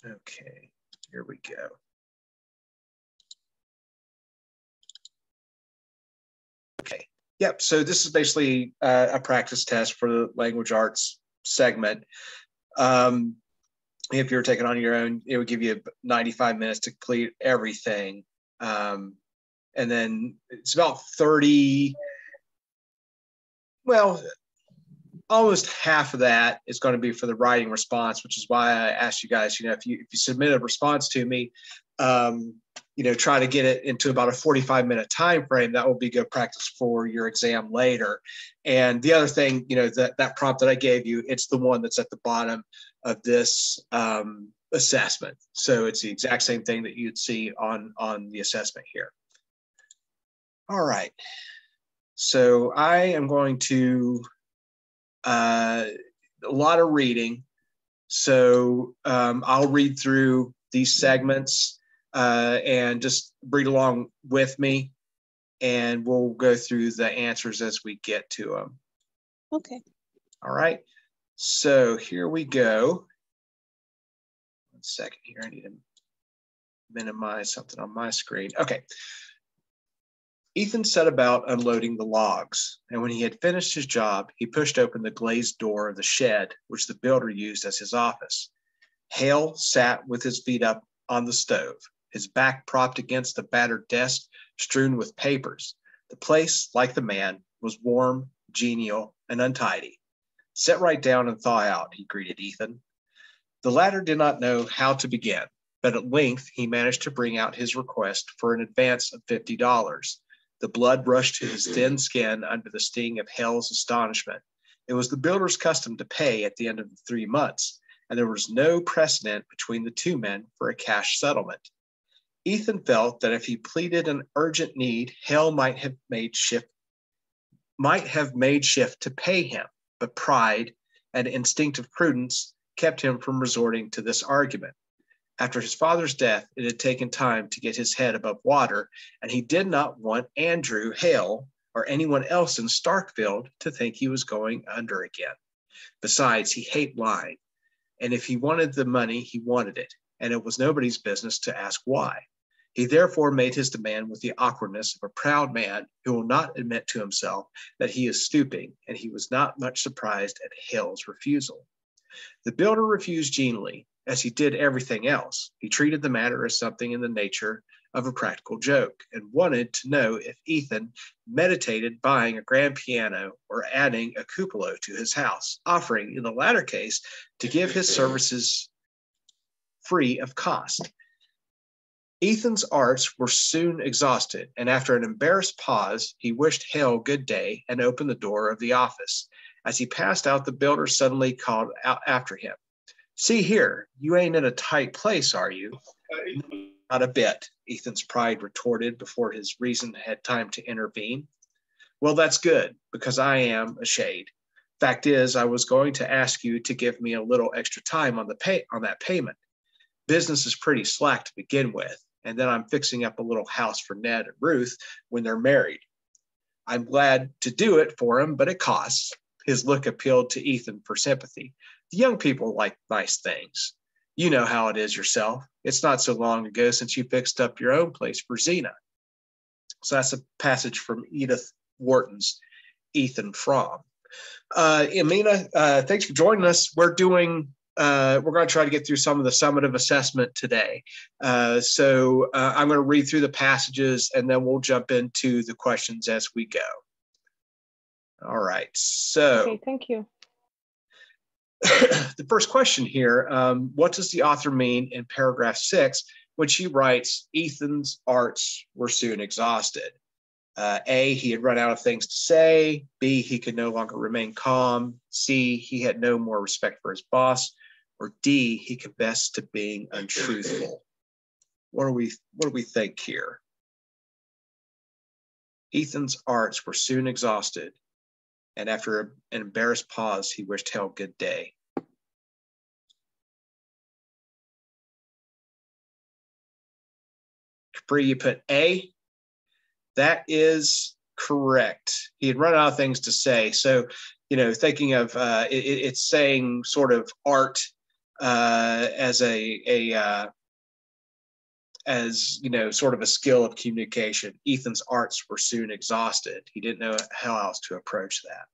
Okay, here we go. Okay, yep, so this is basically a practice test for the language arts segment. If you're taking on your own, it would give you 95 minutes to complete everything. And then it's about 30, well, almost half of that is going to be for the writing response, which is why I asked you guys, if you submit a response to me, try to get it into about a 45-minute time frame. That will be good practice for your exam later. And the other thing, that prompt that I gave you, it's the one that's at the bottom of this assessment. So it's the exact same thing that you'd see on the assessment here. All right. So I am going to a lot of reading. So I'll read through these segments and just read along with me, and we'll go through the answers as we get to them. Okay. All right. So here we go. 1 second here. I need to minimize something on my screen. Okay. Ethan set about unloading the logs, and when he had finished his job, he pushed open the glazed door of the shed, which the builder used as his office. Hale sat with his feet up on the stove, his back propped against the battered desk strewn with papers. The place, like the man, was warm, genial, and untidy. "Sit right down and thaw out," he greeted Ethan. The latter did not know how to begin, but at length he managed to bring out his request for an advance of $50. The blood rushed to his thin skin under the sting of Hale's astonishment. It was the builder's custom to pay at the end of the 3 months, and there was no precedent between the two men for a cash settlement. Ethan felt that if he pleaded an urgent need, Hale might have made shift to pay him, but pride and instinctive prudence kept him from resorting to this argument. After his father's death, it had taken time to get his head above water, and he did not want Andrew Hale or anyone else in Starkfield to think he was going under again. Besides, he hated lying, and if he wanted the money, he wanted it, and it was nobody's business to ask why. He therefore made his demand with the awkwardness of a proud man who will not admit to himself that he is stooping, and he was not much surprised at Hale's refusal. The builder refused genially, as he did everything else. He treated the matter as something in the nature of a practical joke, and wanted to know if Ethan meditated buying a grand piano or adding a cupola to his house, offering, in the latter case, to give his services free of cost. Ethan's arts were soon exhausted, and after an embarrassed pause, he wished Hale good day and opened the door of the office. As he passed out, the builder suddenly called out after him, "See here, you ain't in a tight place, are you?" "Not a bit," Ethan's pride retorted before his reason had time to intervene. "Well, that's good, because I am a shade. Fact is, I was going to ask you to give me a little extra time on that payment. Business is pretty slack to begin with, and then I'm fixing up a little house for Ned and Ruth when they're married. I'm glad to do it for them, but it costs." His look appealed to Ethan for sympathy. "The young people like nice things. You know how it is yourself. It's not so long ago since you fixed up your own place for Zena." So that's a passage from Edith Wharton's Ethan Frome. Amina, thanks for joining us. We're going to try to get through some of the summative assessment today. So I'm going to read through the passages, and then we'll jump into the questions as we go. All right. So. Okay, thank you. The first question here, what does the author mean in paragraph 6 when she writes, Ethan's arts were soon exhausted? A, he had run out of things to say. B, he could no longer remain calm. C, he had no more respect for his boss. Or D, he confessed to being untruthful. What do we think here? Ethan's arts were soon exhausted, and after an embarrassed pause, he wished Hale good day. Capri, you put A. That is correct. He had run out of things to say. So, thinking of it's saying sort of art as as sort of a skill of communication. Ethan's arts were soon exhausted. He didn't know how else to approach that.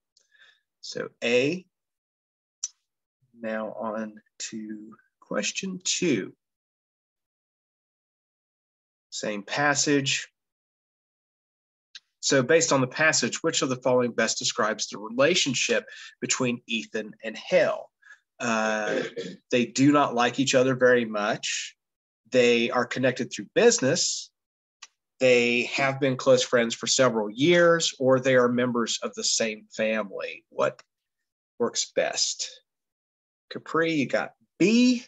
So A. Now on to question 2. Same passage. So based on the passage, which of the following best describes the relationship between Ethan and Hale? They do not like each other very much. They are connected through business. They have been close friends for several years, or they are members of the same family. What works best? Capri, you got B,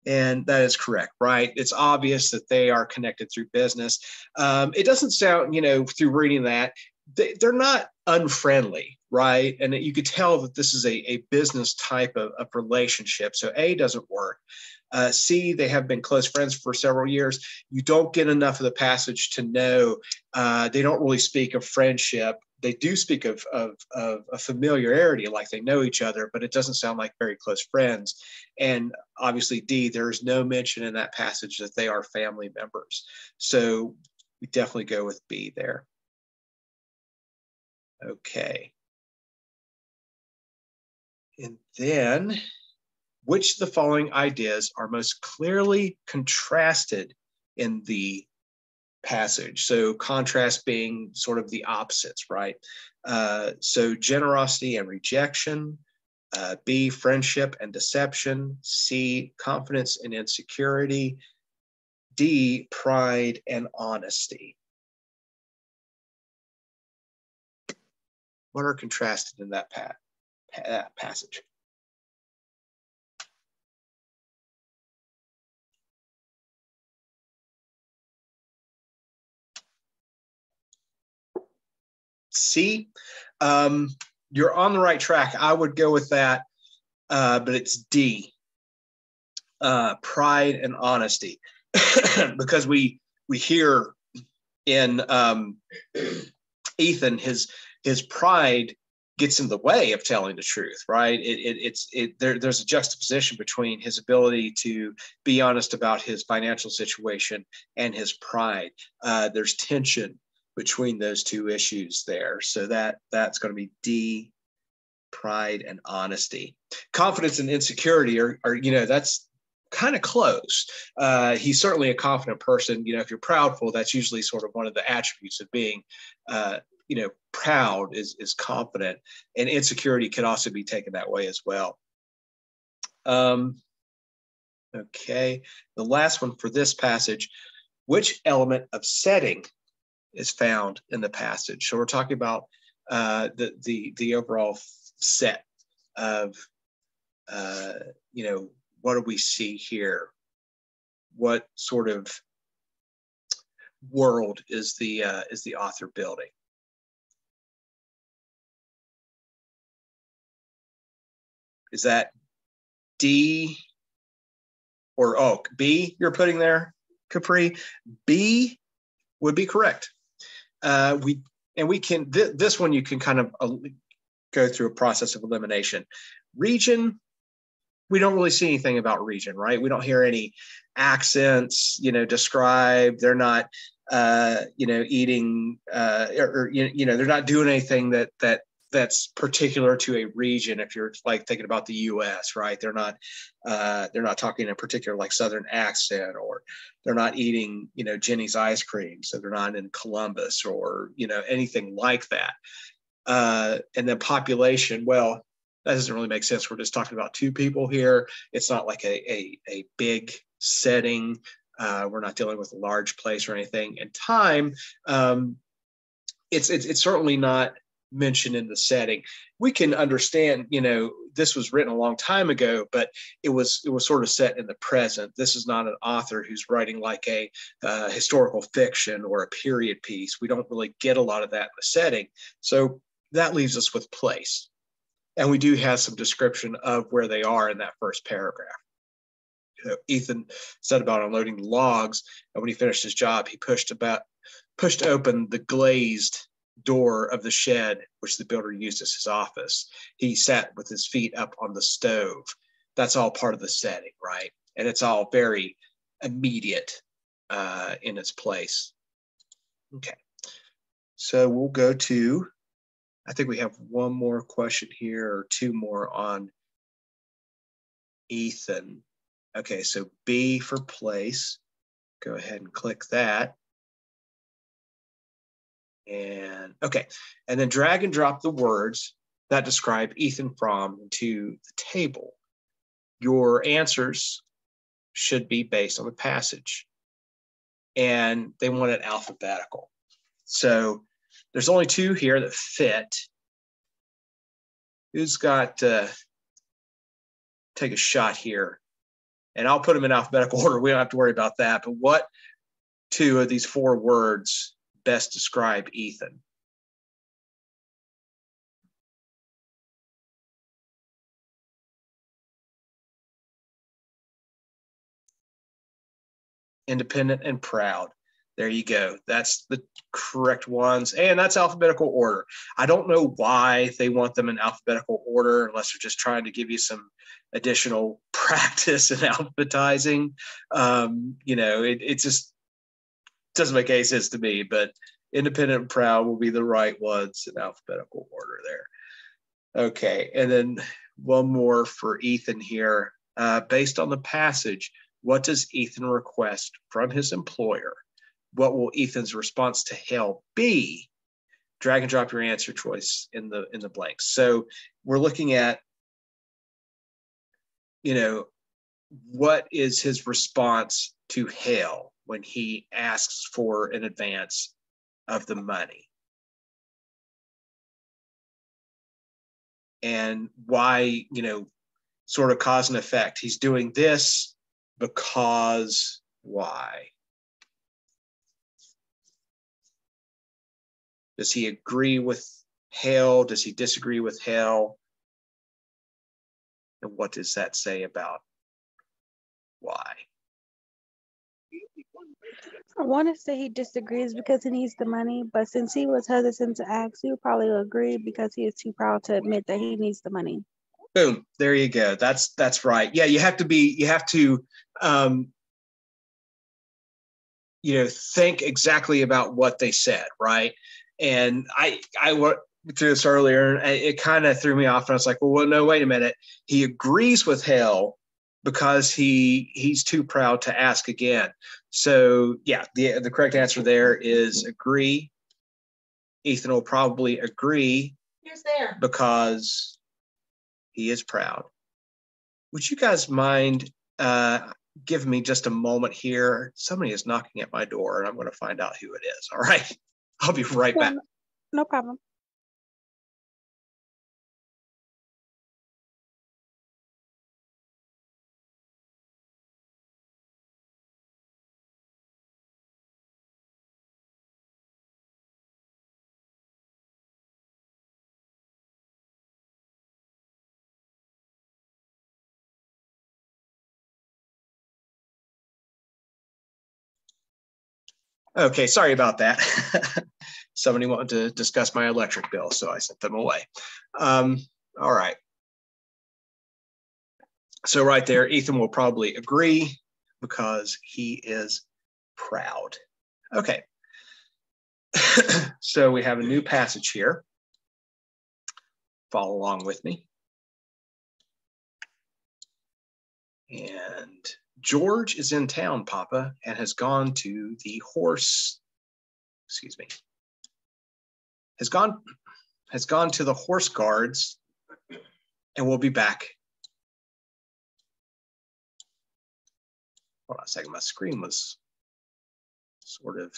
and that is correct, right? It's obvious that they are connected through business. It doesn't sound, through reading that, they're not unfriendly, right? And you could tell that this is a business type of relationship. So A doesn't work. C, they have been close friends for several years. You don't get enough of the passage to know. They don't really speak of friendship. They do speak of a familiarity, like they know each other, but it doesn't sound like very close friends. And obviously D, there is no mention in that passage that they are family members. So we definitely go with B there. Okay. And then, which of the following ideas are most clearly contrasted in the passage? So contrast being sort of the opposites, right? So generosity and rejection, B, friendship and deception, C, confidence and insecurity, D, pride and honesty. What are contrasted in that passage? C, you're on the right track. I would go with that, but it's D, pride and honesty, because we hear in Ethan his pride gets in the way of telling the truth, right? There's a juxtaposition between his ability to be honest about his financial situation and his pride. There's tension between those two issues there. So that's going to be D, pride and honesty. Confidence and insecurity are that's kind of close. He's certainly a confident person. If you're proudful, that's usually sort of one of the attributes of being, proud is confident, and insecurity could also be taken that way as well. Okay, the last one for this passage, which element of setting is found in the passage? So we're talking about the overall set of, what do we see here? What sort of world is the author building? Is that D or B you're putting there, Capri? B would be correct. We can this one you can kind of go through a process of elimination. Region, we don't really see anything about region, right? We don't hear any accents, described. They're not, eating, they're not doing anything that's particular to a region. If you're like thinking about the U.S., right? They're not talking in a particular like Southern accent, or they're not eating, Jenny's ice cream. So they're not in Columbus or, anything like that. And then population, well, that doesn't really make sense. We're just talking about two people here. It's not like a big setting. We're not dealing with a large place or anything. And time, it's certainly not mentioned in the setting. We can understand, this was written a long time ago, but it was sort of set in the present. This is not an author who's writing like a historical fiction or a period piece. We don't really get a lot of that in the setting. So that leaves us with place. And we do have some description of where they are in that first paragraph. Ethan said about unloading the logs, and when he finished his job, he pushed open the glazed door of the shed, which the builder used as his office. He sat with his feet up on the stove. that's all part of the setting, right? And it's all very immediate in its place. Okay, so we'll go to, I think we have one more question here or two more on Ethan. Okay, so B for place. Go ahead and click that. And okay, and then drag and drop the words that describe Ethan Frome into the table. Your answers should be based on the passage, and they want it alphabetical. So there's only two here that fit. Who's got take a shot here? And I'll put them in alphabetical order. We don't have to worry about that. But what two of these four words best describe Ethan? Independent and proud. There you go. That's the correct ones. And that's alphabetical order. I don't know why they want them in alphabetical order unless they're just trying to give you some additional practice in alphabetizing. You know, it just doesn't make any sense to me, but independent and proud will be the right ones in alphabetical order there. Okay, and then one more for Ethan here. Based on the passage, what does Ethan request from his employer? What will Ethan's response to hell be? Drag and drop your answer choice in the blanks. So we're looking at, you know, what is his response to hell when he asks for an advance of the money? And why, you know, sort of cause and effect. He's doing this because why? Does he agree with hell? Does he disagree with hell? And what does that say about why? I want to say he disagrees because he needs the money, but since he was hesitant to ask, he would probably agree because he is too proud to admit that he needs the money. Boom, there you go. That's right. Yeah, you have to you know, think exactly about what they said, right? And I went through this earlier, and it kind of threw me off. And I was like, well, no, wait a minute. He agrees with hell because he's too proud to ask again. So yeah, the correct answer there is agree. Ethan will probably agree because he is proud. Would you guys mind giving me just a moment here? Somebody is knocking at my door, and I'm going to find out who it is. All right. I'll be right back. No problem. Okay, sorry about that. Somebody wanted to discuss my electric bill, so I sent them away. All right. So right there, Ethan will probably agree because he is proud. Okay. So we have a new passage here. Follow along with me. And George is in town, Papa, and has gone to the has gone to the horse guards and will be back. Hold on a second, my screen was sort of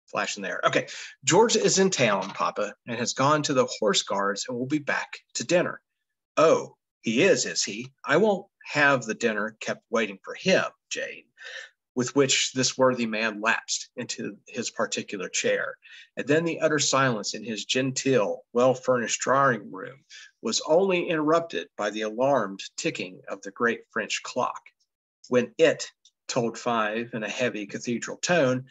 flashing there. Okay, George is in town, Papa, and has gone to the horse guards and will be back to dinner. Oh, he is he? I won't have the dinner kept waiting for him, Jane. With which this worthy man lapsed into his particular chair. And then the utter silence in his genteel, well-furnished drawing room was only interrupted by the alarmed ticking of the great French clock. When it told 5 in a heavy cathedral tone,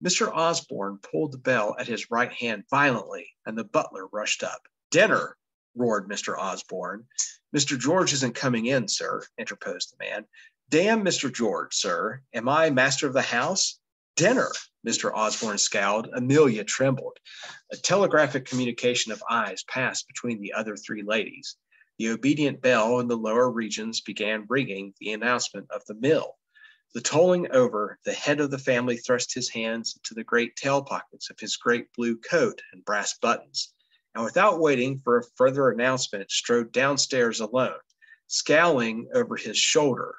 Mr. Osborne pulled the bell at his right hand violently, and the butler rushed up. Dinner, roared Mr. Osborne. Mr. George isn't coming in, sir, interposed the man. Damn Mr. George, sir. Am I master of the house? Dinner, Mr. Osborne scowled. Amelia trembled. A telegraphic communication of eyes passed between the other three ladies. The obedient bell in the lower regions began ringing the announcement of the meal. The tolling over, the head of the family thrust his hands into the great tail pockets of his great blue coat and brass buttons, and without waiting for a further announcement, strode downstairs alone, scowling over his shoulder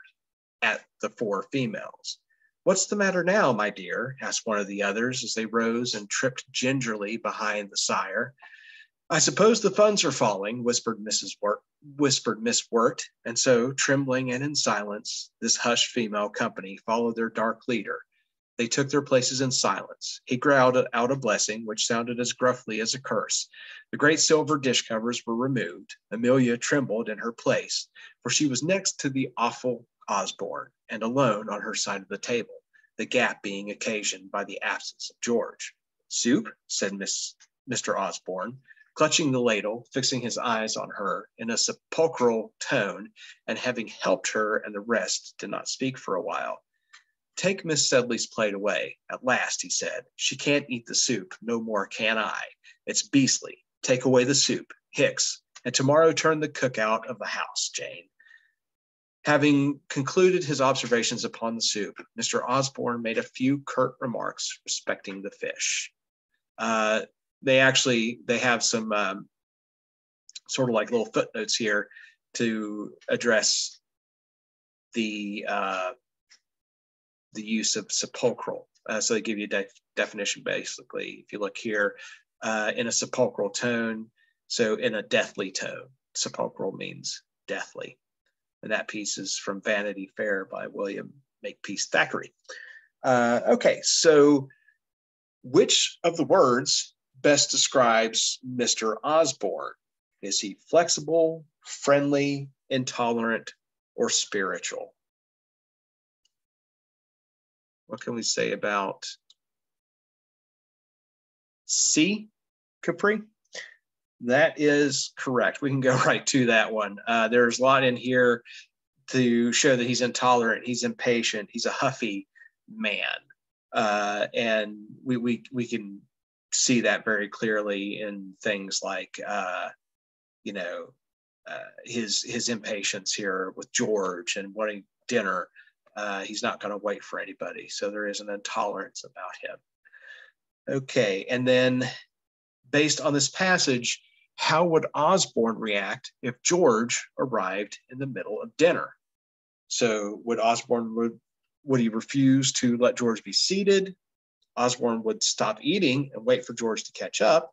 at the four females. What's the matter now, my dear? Asked one of the others as they rose and tripped gingerly behind the sire. I suppose the funds are falling, whispered Miss Wirt, and so, trembling and in silence, this hushed female company followed their dark leader. They took their places in silence. He growled out a blessing, which sounded as gruffly as a curse. The great silver dish covers were removed. Amelia trembled in her place, for she was next to the awful Osborne, and alone on her side of the table, the gap being occasioned by the absence of George. Soup, said Mr. Osborne, clutching the ladle, fixing his eyes on her in a sepulchral tone, and having helped her and the rest did not speak for a while. Take Miss Sedley's plate away. At last, he said. She can't eat the soup, no more can I. It's beastly. Take away the soup, Hicks, and tomorrow turn the cook out of the house, Jane. Having concluded his observations upon the soup, Mr. Osborne made a few curt remarks respecting the fish. They have some sort of like little footnotes here to address the use of sepulchral. So they give you a definition, basically. If you look here, in a sepulchral tone, so in a deathly tone. Sepulchral means deathly. And that piece is from Vanity Fair by William Makepeace Thackeray. Okay, so which of the words best describes Mr. Osborne? Is he flexible, friendly, intolerant, or spiritual? What can we say about C, Capri? That is correct. We can go right to that one. There's a lot in here to show that he's intolerant, he's impatient, he's a huffy man. And we can see that very clearly in things like, his impatience here with George and wanting dinner. He's not going to wait for anybody. So there is an intolerance about him. Okay, and then based on this passage, how would Osborne react if George arrived in the middle of dinner? So would he refuse to let George be seated? Osborne would stop eating and wait for George to catch up.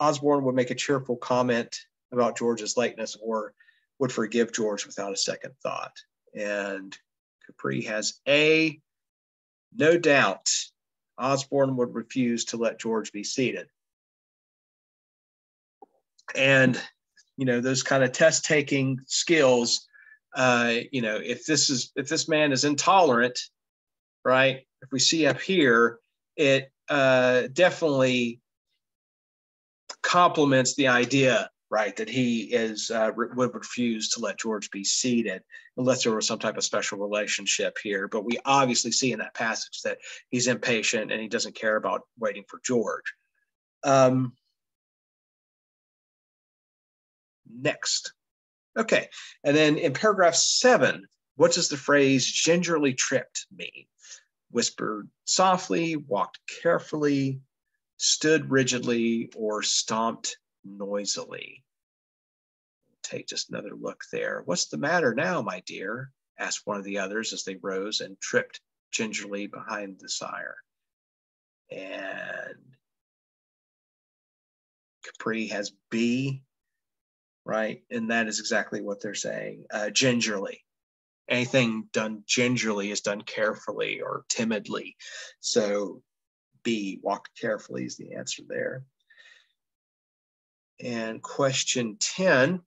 Osborne would make a cheerful comment about George's lateness or would forgive George without a second thought. And Capri has A, no doubt Osborne would refuse to let George be seated. And, those kind of test-taking skills, if this man is intolerant, right? If we see up here, it definitely complements the idea, right, that he would refuse to let George be seated unless there was some type of special relationship here. But we obviously see in that passage that he's impatient and he doesn't care about waiting for George. Next. Okay, and then in paragraph 7, what does the phrase gingerly tripped mean? Whispered softly, walked carefully, stood rigidly, or stomped noisily. Take just another look there. What's the matter now, my dear? Asked one of the others as they rose and tripped gingerly behind the sire. And Capri has B, right? And that is exactly what they're saying. Gingerly. Anything done gingerly is done carefully or timidly. So B, walk carefully, is the answer there. And question 10,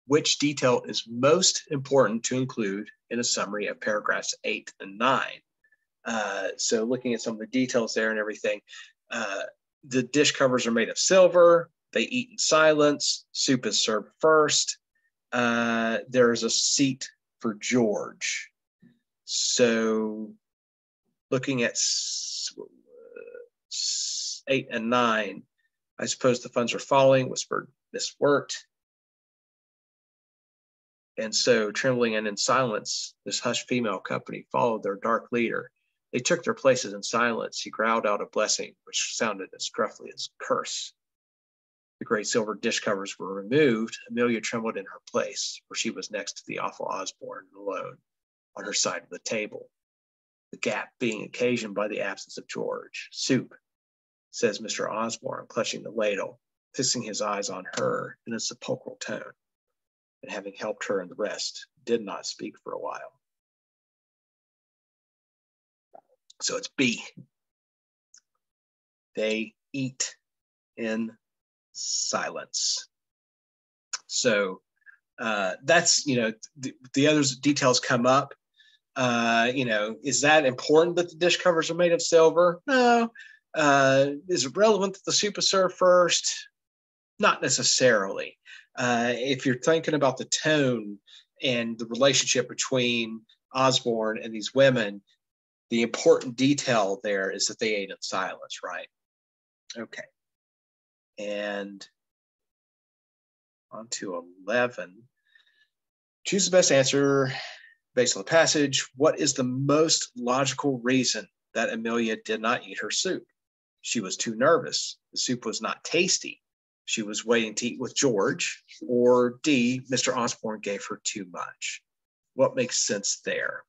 which detail is most important to include in a summary of paragraphs 8 and 9? So looking at some of the details there and everything, the dish covers are made of silver. They eat in silence. Soup is served first. There's a seat for George. So looking at 8 and 9, I suppose the funds are falling, whispered Miss Wirt. And so, trembling and in silence, this hushed female company followed their dark leader. They took their places in silence. He growled out a blessing, which sounded as gruffly as curse. The great silver dish covers were removed. Amelia trembled in her place, for she was next to the awful Osborne, alone, on her side of the table, the gap being occasioned by the absence of George. Soup, says Mr. Osborne, clutching the ladle, fixing his eyes on her in a sepulchral tone, and having helped her and the rest, did not speak for a while. So it's B. They eat in silence. So that's, the other details come up. Is that important that the dish covers are made of silver? No. Is it relevant that the soup is served first? Not necessarily. If you're thinking about the tone and the relationship between Osborne and these women, the important detail there is that they ate in silence, right? Okay. And on to 11. Choose the best answer based on the passage. What is the most logical reason that Amelia did not eat her soup? She was too nervous. The soup was not tasty. She was waiting to eat with George. Or D, Mr. Osborne gave her too much. What makes sense there?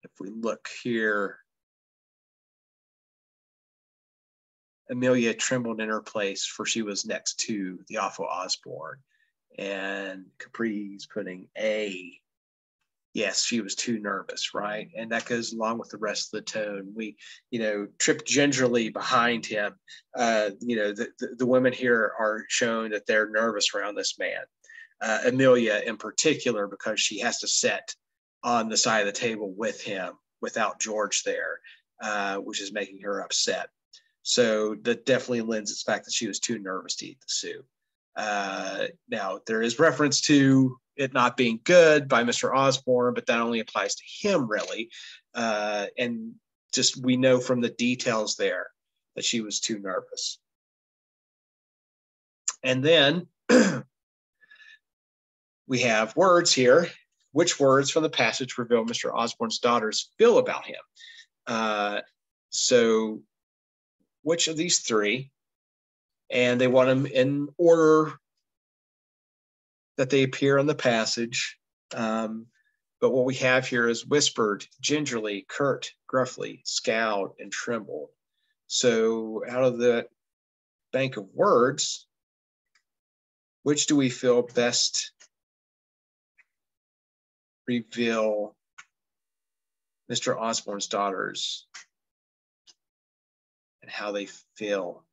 If we look here, Amelia trembled in her place, for she was next to the awful Osborne. And Capri's putting A. Yes, she was too nervous, right? And that goes along with the rest of the tone. We, tripped gingerly behind him. The women here are shown that they're nervous around this man. Amelia in particular, because she has to sit on the side of the table with him without George there, which is making her upset. So that definitely lends its fact that she was too nervous to eat the soup. Now, there is reference to it not being good by Mr. Osborne, but that only applies to him, really. And just we know from the details there that she was too nervous. And then we have words here. Which words from the passage reveal Mr. Osborne's daughters feel about him? So which of these three? And they want them in order that they appear in the passage. But what we have here is whispered, gingerly, curt, gruffly, scowled, and trembled. So out of the bank of words, which do we feel best reveal Mr. Osborne's daughters and how they feel?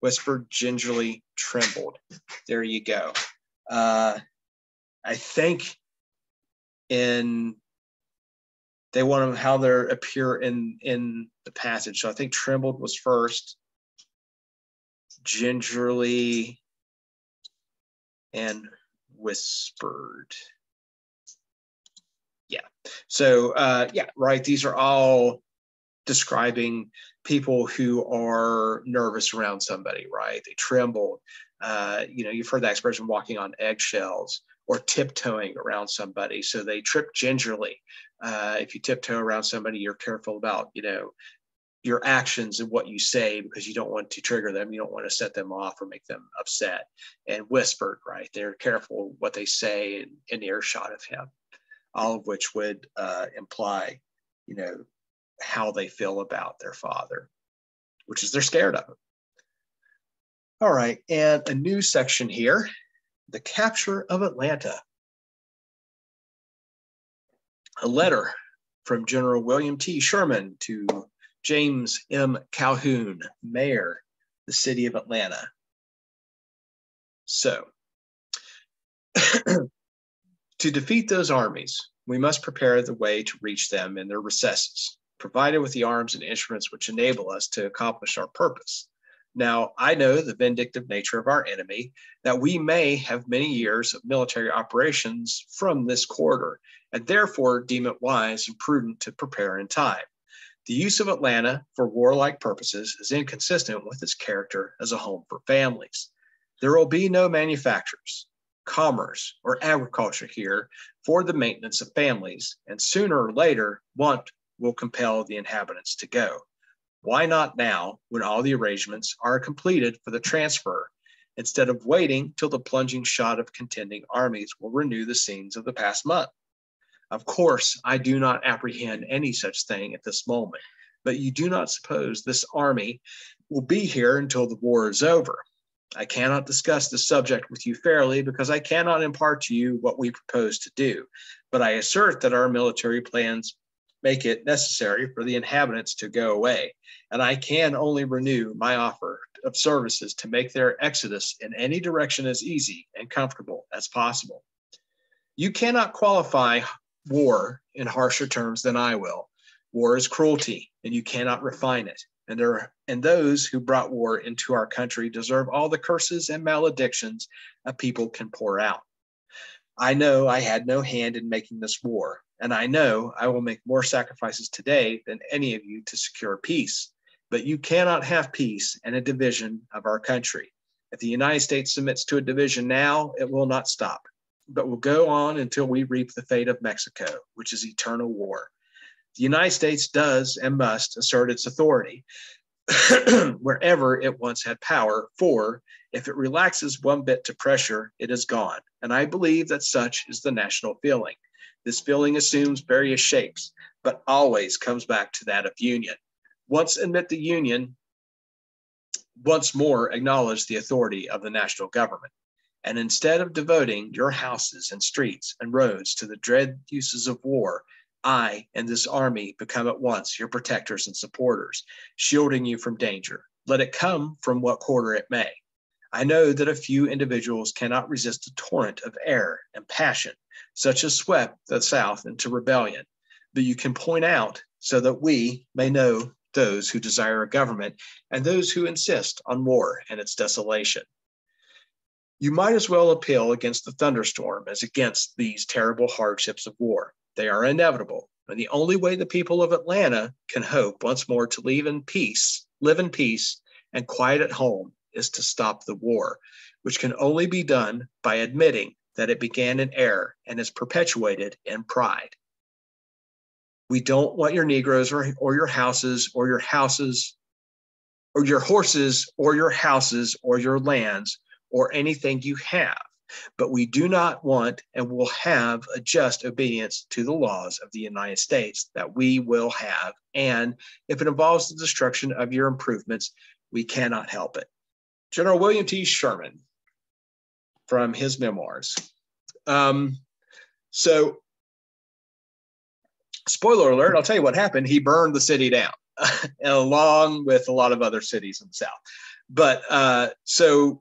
Whispered, gingerly, trembled. There you go. I think they want them how they appear in the passage. So I think trembled was first, gingerly, and whispered. Yeah. So right. These are all describing people who are nervous around somebody, right? They trembled. You've heard that expression, walking on eggshells, or tiptoeing around somebody. So they trip gingerly. If you tiptoe around somebody, you're careful about, your actions and what you say, because you don't want to trigger them. You don't want to set them off or make them upset. And whispered, right? They're careful what they say in earshot of him, all of which would imply, how they feel about their father, which is they're scared of him. All right, and a new section here, the capture of Atlanta. A letter from General William T. Sherman to James M. Calhoun, mayor, the city of Atlanta. So, to defeat those armies, we must prepare the way to reach them in their recesses, provided with the arms and instruments which enable us to accomplish our purpose. Now, I know the vindictive nature of our enemy, that we may have many years of military operations from this quarter, and therefore deem it wise and prudent to prepare in time. The use of Atlanta for warlike purposes is inconsistent with its character as a home for families. There will be no manufactures, commerce, or agriculture here for the maintenance of families, and sooner or later, want will compel the inhabitants to go. Why not now, when all the arrangements are completed for the transfer, instead of waiting till the plunging shot of contending armies will renew the scenes of the past month? Of course, I do not apprehend any such thing at this moment, but you do not suppose this army will be here until the war is over. I cannot discuss this subject with you fairly because I cannot impart to you what we propose to do, but I assert that our military plans make it necessary for the inhabitants to go away, and I can only renew my offer of services to make their exodus in any direction as easy and comfortable as possible. You cannot qualify war in harsher terms than I will. War is cruelty, and you cannot refine it. And those who brought war into our country deserve all the curses and maledictions a people can pour out. I know I had no hand in making this war, and I know I will make more sacrifices today than any of you to secure peace. But you cannot have peace and a division of our country. If the United States submits to a division now, it will not stop, but will go on until we reap the fate of Mexico, which is eternal war. The United States does and must assert its authority wherever it once had power, for if it relaxes one bit to pressure, it is gone. And I believe that such is the national feeling. This feeling assumes various shapes, but always comes back to that of union. Once admit the union, once more acknowledge the authority of the national government. And instead of devoting your houses and streets and roads to the dread uses of war, I and this army become at once your protectors and supporters, shielding you from danger, let it come from what quarter it may. I know that a few individuals cannot resist a torrent of error and passion, such as swept the South into rebellion, but you can point out so that we may know those who desire a government and those who insist on war and its desolation. You might as well appeal against the thunderstorm as against these terrible hardships of war. They are inevitable, and the only way the people of Atlanta can hope once more to live in peace, and quiet at home is to stop the war, which can only be done by admitting that it began in error and is perpetuated in pride. We don't want your Negroes or your houses or your houses or your horses or your houses or your lands or anything you have. But we do not want and will have a just obedience to the laws of the United States that we will have. And if it involves the destruction of your improvements, we cannot help it. General William T. Sherman, from his memoirs. So, spoiler alert, I'll tell you what happened. He burned the city down, along with a lot of other cities in the South. But so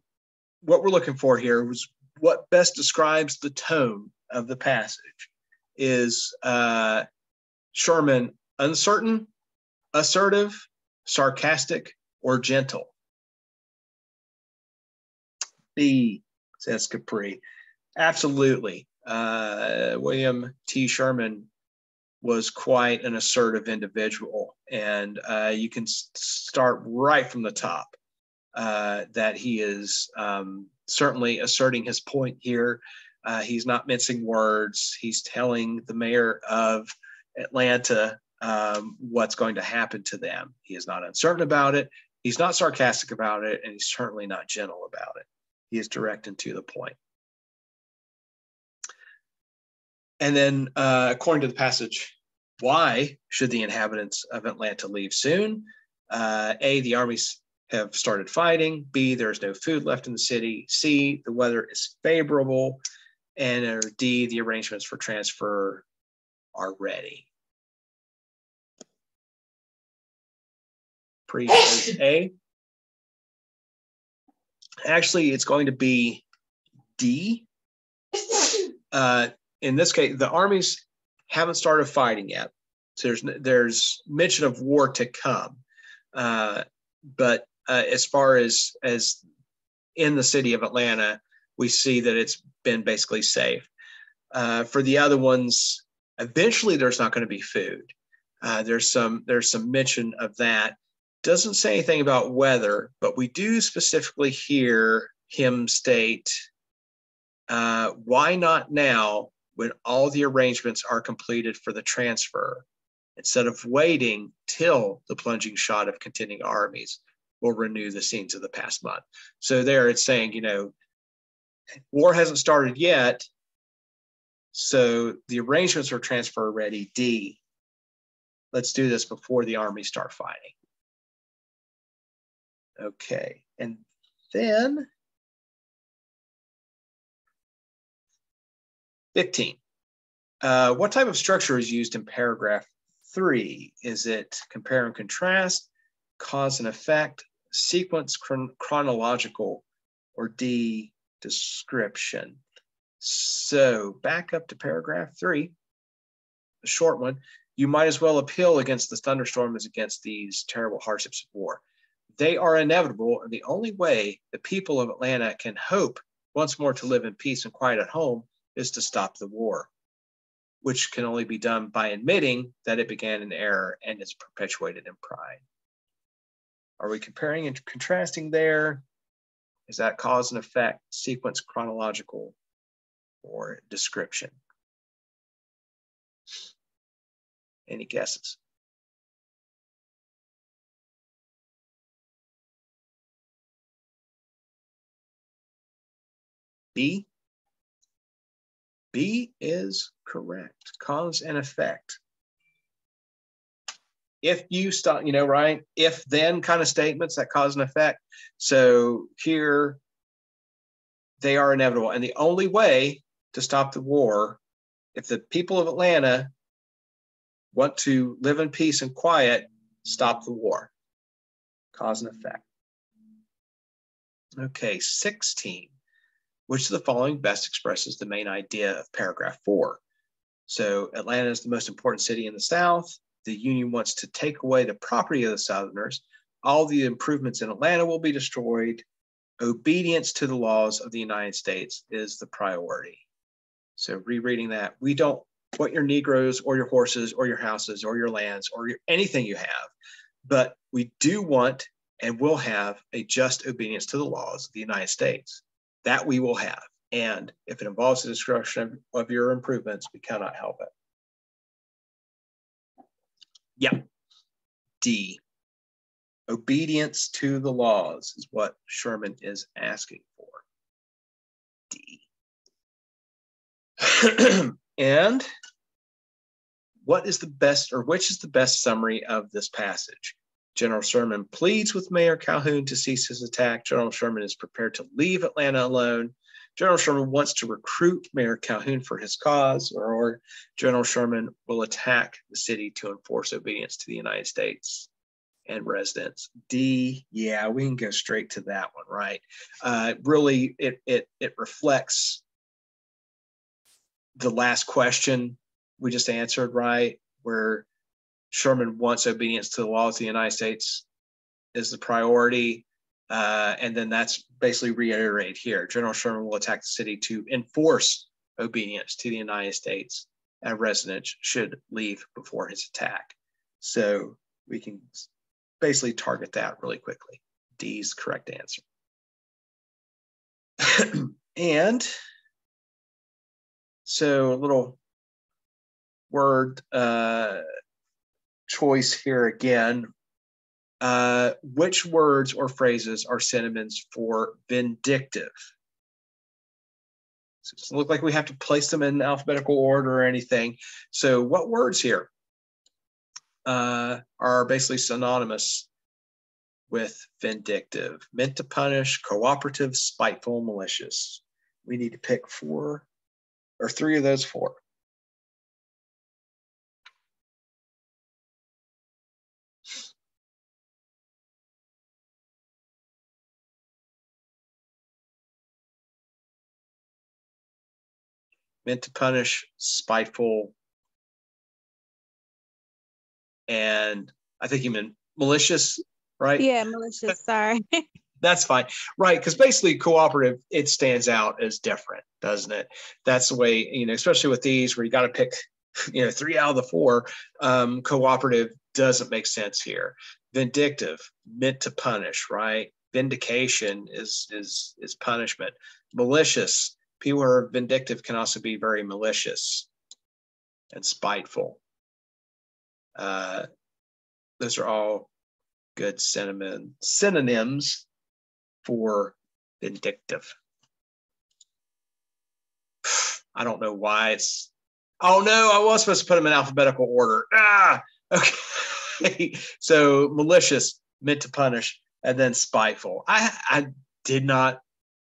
what we're looking for here was what best describes the tone of the passage is Sherman uncertain, assertive, sarcastic, or gentle? B, says Capri. Absolutely. William T. Sherman was quite an assertive individual, and you can start right from the top that he is certainly asserting his point here. He's not mincing words. He's telling the mayor of Atlanta what's going to happen to them. He is not uncertain about it. He's not sarcastic about it, and he's certainly not gentle about it. He is direct and to the point. And then, according to the passage, why should the inhabitants of Atlanta leave soon? A, the armies have started fighting. B, there's no food left in the city. C, the weather is favorable. And or D, the arrangements for transfer are ready. Pre says A. Actually, it's going to be D. In this case, the armies haven't started fighting yet. So there's mention of war to come. But as far as in the city of Atlanta, we see that it's been basically safe. For the other ones, eventually there's not going to be food. There's some mention of that. Doesn't say anything about weather, but we do specifically hear him state, why not now when all the arrangements are completed for the transfer, instead of waiting till the plunging shot of contending armies will renew the scenes of the past month. So there it's saying, you know, war hasn't started yet, so the arrangements are transfer ready. D, let's do this before the armies start fighting. Okay, and then 15. What type of structure is used in paragraph 3? Is it compare and contrast, cause and effect, sequence, chronological, or D, description? So back up to paragraph 3, a short one. You might as well appeal against the thunderstorm as against these terrible hardships of war. They are inevitable, and the only way the people of Atlanta can hope once more to live in peace and quiet at home is to stop the war, which can only be done by admitting that it began in error and is perpetuated in pride. Are we comparing and contrasting there? Is that cause and effect, sequence, chronological, or description? Any guesses? B? B is correct. Cause and effect. If you stop, you know, right? If then kind of statements that cause and effect. So here, they are inevitable. And the only way to stop the war, if the people of Atlanta want to live in peace and quiet, stop the war. Cause and effect. Okay, 16. Which of the following best expresses the main idea of paragraph 4? So Atlanta is the most important city in the South. The Union wants to take away the property of the Southerners. All the improvements in Atlanta will be destroyed. Obedience to the laws of the United States is the priority. So rereading that, we don't want your Negroes or your horses or your houses or your lands or anything you have, but we do want and will have a just obedience to the laws of the United States. That we will have. And if it involves the destruction of your improvements, we cannot help it. Yeah. D. Obedience to the laws is what Sherman is asking for. D. And what is the best, or which is the best summary of this passage? General Sherman pleads with Mayor Calhoun to cease his attack. General Sherman is prepared to leave Atlanta alone. General Sherman wants to recruit Mayor Calhoun for his cause, or General Sherman will attack the city to enforce obedience to the United States and residents. D, yeah, we can go straight to that one, right? Really, it reflects the last question we just answered, right? Where Sherman wants obedience to the laws of the United States is the priority. And then that's basically reiterated here. General Sherman will attack the city to enforce obedience to the United States, and residents should leave before his attack. So we can basically target that really quickly. D is the correct answer. And so a little word choice here again. Which words or phrases are synonyms for vindictive? So it doesn't look like we have to place them in alphabetical order or anything. So what words here are basically synonymous with vindictive? Meant to punish, cooperative, spiteful, malicious. We need to pick 4 or 3 of those 4. meant to punish, spiteful, and I think you meant malicious, right? Yeah, malicious. Sorry. That's fine. Right. Because basically cooperative, it stands out as different, doesn't it? That's the way, especially with these where you got to pick, 3 out of the 4, cooperative doesn't make sense here. Vindictive, meant to punish, right? Vindication is punishment. Malicious, people who are vindictive can also be very malicious and spiteful. Those are all good synonyms for vindictive. I don't know why it's. Oh no, I was supposed to put them in alphabetical order. Okay. So malicious, meant to punish, and then spiteful. I did not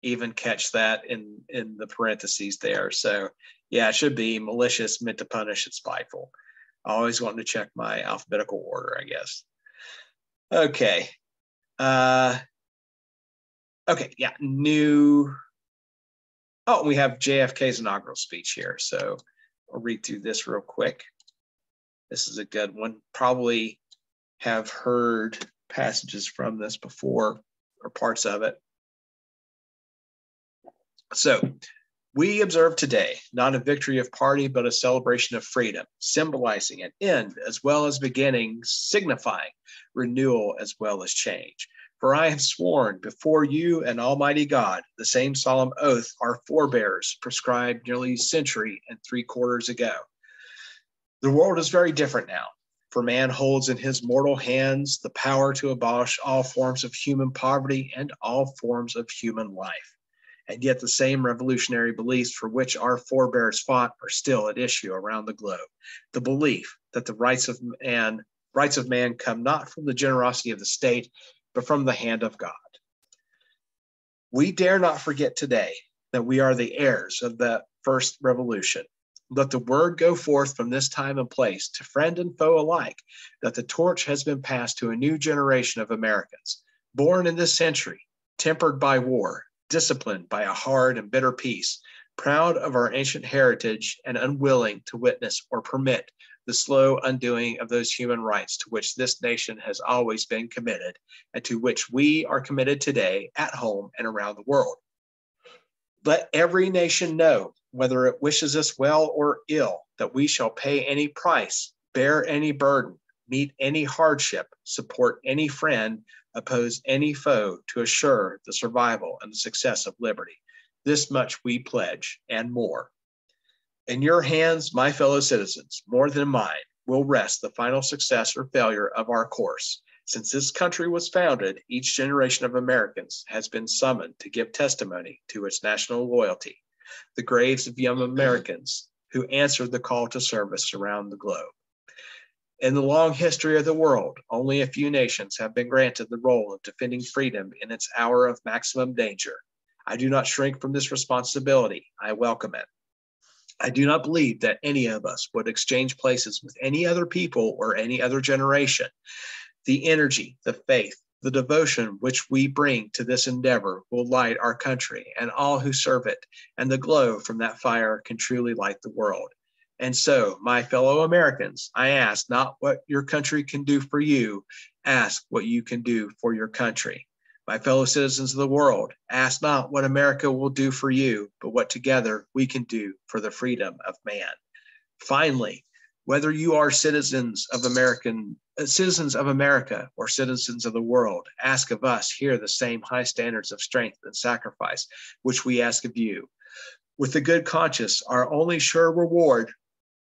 even catch that in the parentheses there. So yeah, it should be malicious, meant to punish, and spiteful. I always want to check my alphabetical order, I guess. Okay. Okay, yeah, new. Oh, we have JFK's inaugural speech here. So I'll read through this real quick. This is a good one. Probably have heard passages from this before, or parts of it. So, we observe today not a victory of party, but a celebration of freedom, symbolizing an end as well as beginning, signifying renewal as well as change. For I have sworn before you and Almighty God the same solemn oath our forebears prescribed nearly a century and 3/4 ago. The world is very different now, for man holds in his mortal hands the power to abolish all forms of human poverty and all forms of human life. And yet the same revolutionary beliefs for which our forebears fought are still at issue around the globe. The belief that the rights of man come not from the generosity of the state, but from the hand of God. We dare not forget today that we are the heirs of the first revolution. Let the word go forth from this time and place to friend and foe alike that the torch has been passed to a new generation of Americans, born in this century, tempered by war, disciplined by a hard and bitter peace, proud of our ancient heritage and unwilling to witness or permit the slow undoing of those human rights to which this nation has always been committed and to which we are committed today at home and around the world. Let every nation know, whether it wishes us well or ill, that we shall pay any price, bear any burden, meet any hardship, support any friend, oppose any foe to assure the survival and the success of liberty. This much we pledge, and more. In your hands, my fellow citizens, more than mine, will rest the final success or failure of our course. Since this country was founded, each generation of Americans has been summoned to give testimony to its national loyalty. The graves of young Americans who answered the call to service around the globe. In the long history of the world, only a few nations have been granted the role of defending freedom in its hour of maximum danger. I do not shrink from this responsibility. I welcome it. I do not believe that any of us would exchange places with any other people or any other generation. The energy, the faith, the devotion which we bring to this endeavor will light our country and all who serve it, and the glow from that fire can truly light the world. And so, my fellow Americans, I ask not what your country can do for you, ask what you can do for your country. My fellow citizens of the world, ask not what America will do for you, but what together we can do for the freedom of man. Finally, whether you are citizens of America or citizens of the world, ask of us here the same high standards of strength and sacrifice which we ask of you. With the good conscience, our only sure reward,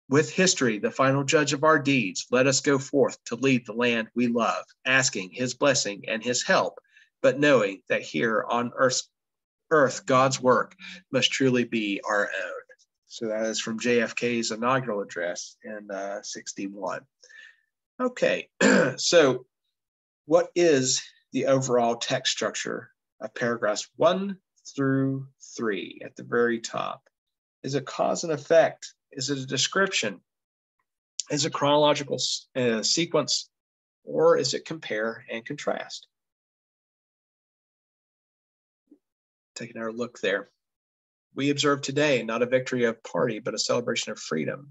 with history, the final judge of our deeds, let us go forth to lead the land we love, asking his blessing and his help, but knowing that here on earth God's work must truly be our own. So that is from JFK's inaugural address in 61. Okay, so what is the overall text structure of paragraphs 1 through 3 at the very top? Is it cause and effect? Is it a description? Is it chronological sequence? Or is it compare and contrast? Take another look there. we observe today not a victory of party, but a celebration of freedom,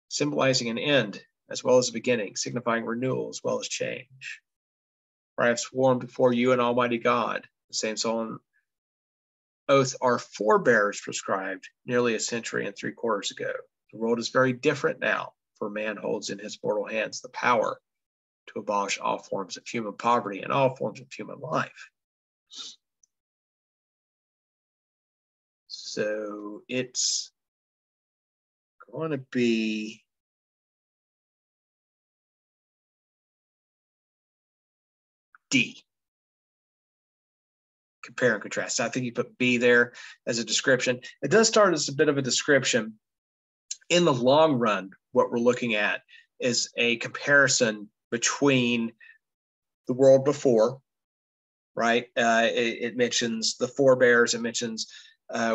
symbolizing an end as well as a beginning, signifying renewal as well as change. For I have sworn before you and Almighty God, the same solemn oath our forebears prescribed nearly a century and 3/4 ago. The world is very different now, for man holds in his mortal hands the power to abolish all forms of human poverty and all forms of human life. So it's going to be D. Compare and contrast. I think you put B there as a description. It does start as a bit of a description. In the long run, what we're looking at is a comparison between the world before, right? It mentions the forebears. It mentions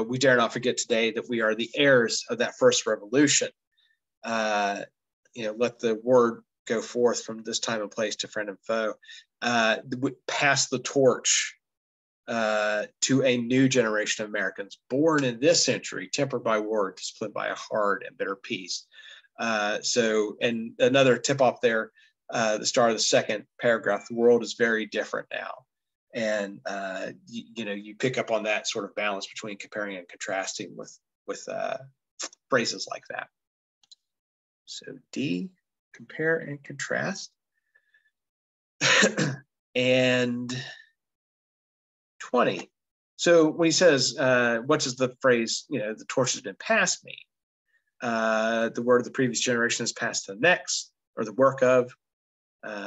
we dare not forget today that we are the heirs of that first revolution. Let the word go forth from this time and place to friend and foe. Pass the torch to a new generation of Americans born in this century, tempered by war, disciplined by a hard and bitter peace. And another tip off there, the start of the second paragraph, the world is very different now. And, you pick up on that sort of balance between comparing and contrasting with phrases like that. So D, compare and contrast. And 20. So when he says, what does the phrase, the torch has been passed mean? The word of the previous generation is passed to the next, or the work of.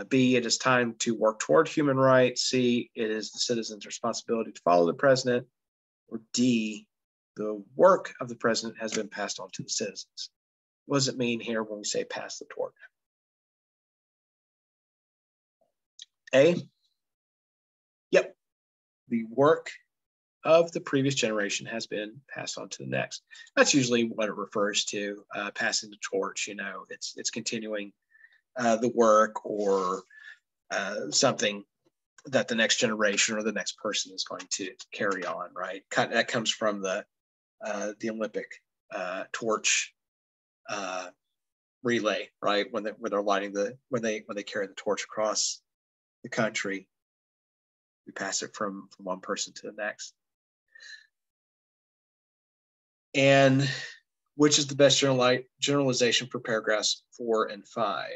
B, it is time to work toward human rights. C, it is the citizen's responsibility to follow the president. Or D, the work of the president has been passed on to the citizens. What does it mean here when we say pass the torch? A, yep, the work of the previous generation has been passed on to the next. That's usually what it refers to, passing the torch. It's continuing the work or something that the next generation or the next person is going to carry on, right? That comes from the Olympic torch relay, right? When they're lighting when they carry the torch across the country, we pass it from one person to the next. And which is the best generalization for paragraphs 4 and 5?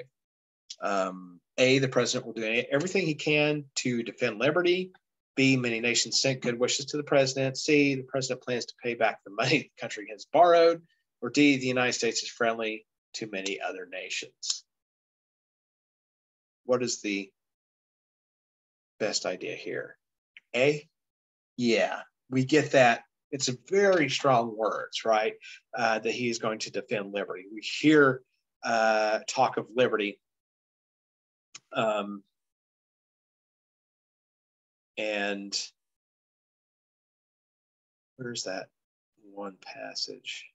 A, the president will do everything he can to defend liberty. B, many nations sent good wishes to the president. C, the president plans to pay back the money the country has borrowed. Or D, the United States is friendly to many other nations. What is the best idea here? A? Yeah, we get that. It's a very strong words, right? That he's going to defend liberty. We hear talk of liberty. And where's that one passage?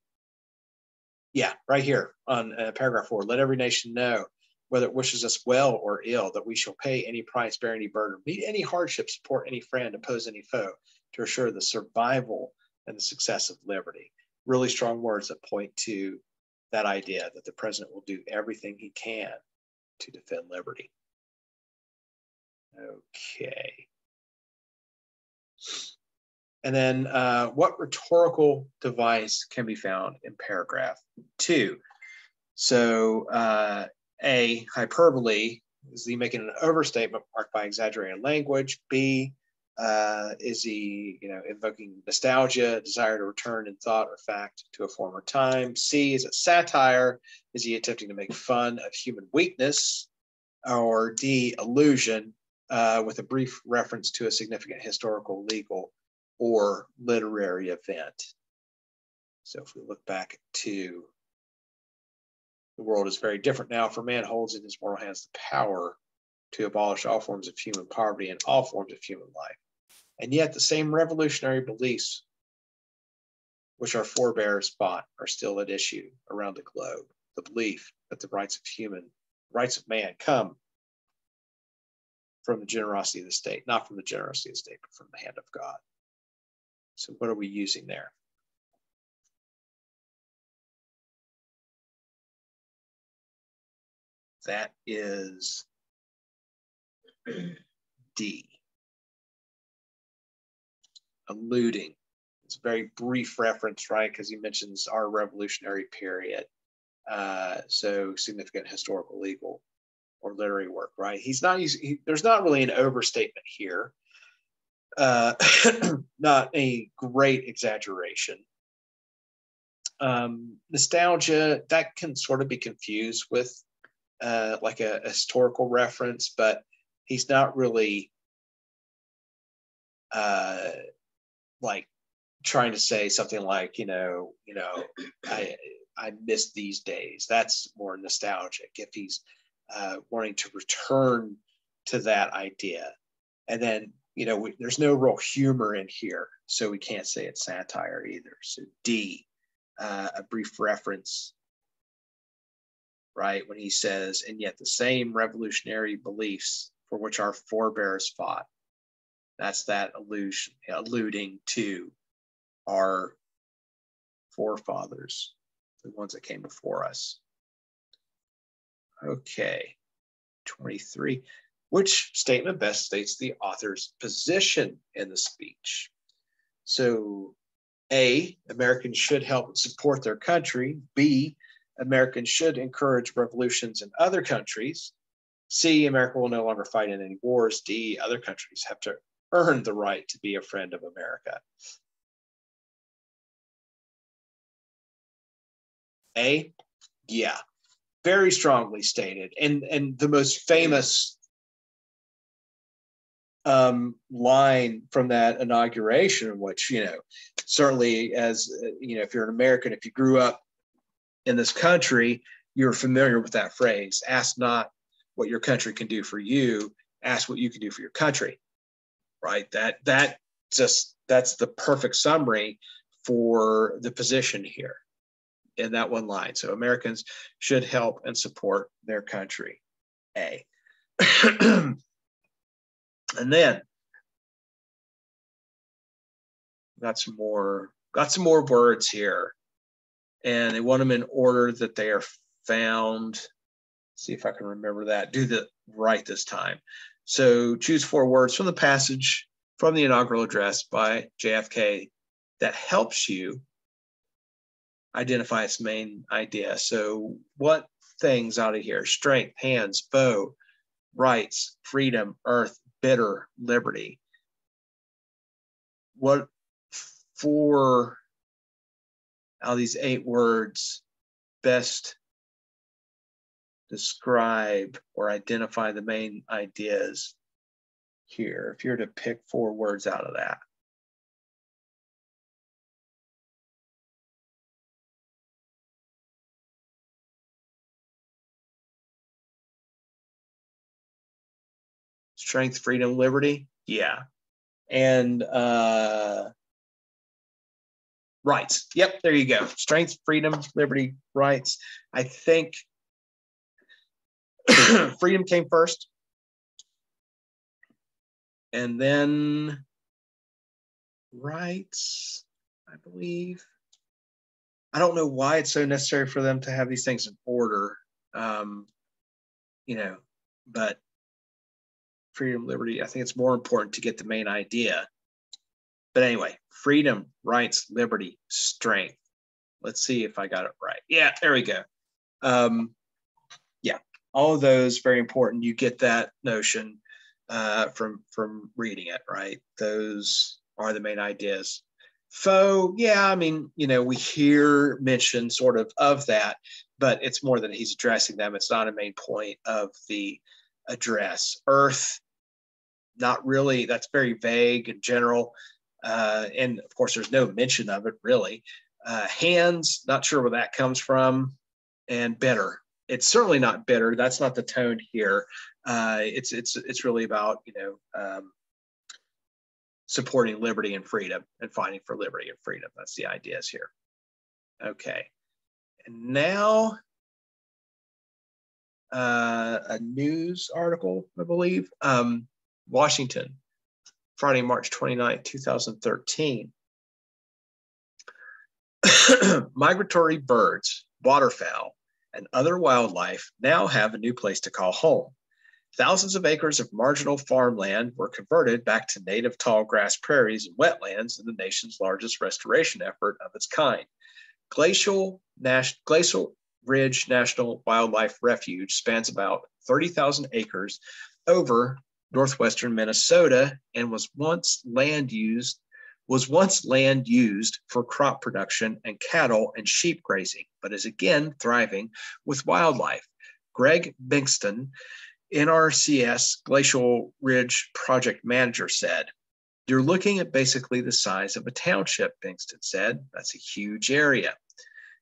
Yeah, right here on paragraph 4. Let every nation know, whether it wishes us well or ill, that we shall pay any price, bear any burden, meet any hardship, support any friend, oppose any foe, to assure the survival and the success of liberty. Really strong words that point to that idea that the president will do everything he can to defend liberty. Okay. And then what rhetorical device can be found in paragraph 2? So A, hyperbole, is he making an overstatement marked by exaggerated language? B, is he invoking nostalgia, desire to return in thought or fact to a former time? C, is it satire? Is he attempting to make fun of human weakness? Or D, allusion with a brief reference to a significant historical, legal, or literary event? So if we look back to the world is very different now, for man holds in his mortal hands the power to abolish all forms of human poverty and all forms of human life. And yet the same revolutionary beliefs which our forebears fought are still at issue around the globe. The belief that the rights of man come from the generosity of the state, not from the generosity of the state, but from the hand of God. So what are we using there? That is D. Alluding. It's a very brief reference, right? Because he mentions our revolutionary period. So significant historical, legal, or literary work, right? He's not using, there's not really an overstatement here. Not a great exaggeration. Nostalgia, that can sort of be confused with like a historical reference, but he's not really like trying to say something like, I miss these days. That's more nostalgic if he's wanting to return to that idea. And then, there's no real humor in here, so we can't say it's satire either. So D, a brief reference, right? When he says, and yet the same revolutionary beliefs for which our forebears fought. That's that alluding to our forefathers, the ones that came before us. Okay, 23. Which statement best states the author's position in the speech? So A, Americans should help and support their country. B, Americans should encourage revolutions in other countries. C, America will no longer fight in any wars. D, other countries have to earn the right to be a friend of America. A, yeah, very strongly stated. And the most famous line from that inauguration, which, certainly as, if you're an American, if you grew up in this country, you're familiar with that phrase. Ask not what your country can do for you, ask what you can do for your country, right? That's the perfect summary for the position here in that one line. So Americans should help and support their country, A. And then got some more words here, and they want them in order that they are found. Let's see if I can remember that. Do the right this time. So choose 4 words from the passage from the inaugural address by JFK that helps you identify its main idea. So what things out of here? Strength, hands, bow, rights, freedom, earth, bitter, liberty. What 4 out of these 8 words best describe or identify the main ideas here, if you're to pick 4 words out of that? Strength, freedom, liberty. Yeah. And rights. Yep, there you go. Strength, freedom, liberty, rights. I think freedom came first. And then rights, I believe. I don't know why it's so necessary for them to have these things in order, but freedom, liberty, I think it's more important to get the main idea. But anyway, freedom, rights, liberty, strength. Let's see if I got it right. Yeah, there we go. Yeah, all of those very important. You get that notion from reading it, right? Those are the main ideas. Foe, yeah, I mean, we hear mention sort of that, but it's more that he's addressing them. It's not a main point of the address. Earth, not really. That's very vague and general. And of course, there's no mention of it really. Hands, not sure where that comes from. And bitter. It's certainly not bitter. That's not the tone here. It's really about, supporting liberty and freedom and fighting for liberty and freedom. That's the ideas here. Okay. And now a news article, I believe. Washington, Friday, March 29th, 2013. Migratory birds, waterfowl, and other wildlife now have a new place to call home. Thousands of acres of marginal farmland were converted back to native tall grass prairies and wetlands in the nation's largest restoration effort of its kind. Glacial Ridge National Wildlife Refuge spans about 30,000 acres over northwestern Minnesota and was once land used for crop production and cattle and sheep grazing, but is again thriving with wildlife. Greg Bingston, NRCS Glacial Ridge project manager, said, "You're looking at basically the size of a township," Bingston said. "That's a huge area."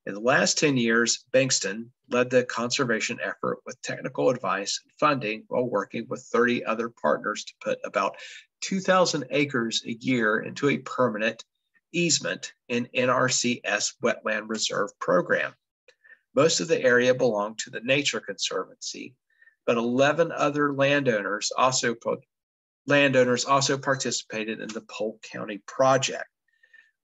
In the last 10 years, Bingston led the conservation effort with technical advice and funding while working with 30 other partners to put about 2,000 acres a year into a permanent easement in NRCS Wetland Reserve Program. Most of the area belonged to the Nature Conservancy, but 11 other landowners also participated in the Polk County project.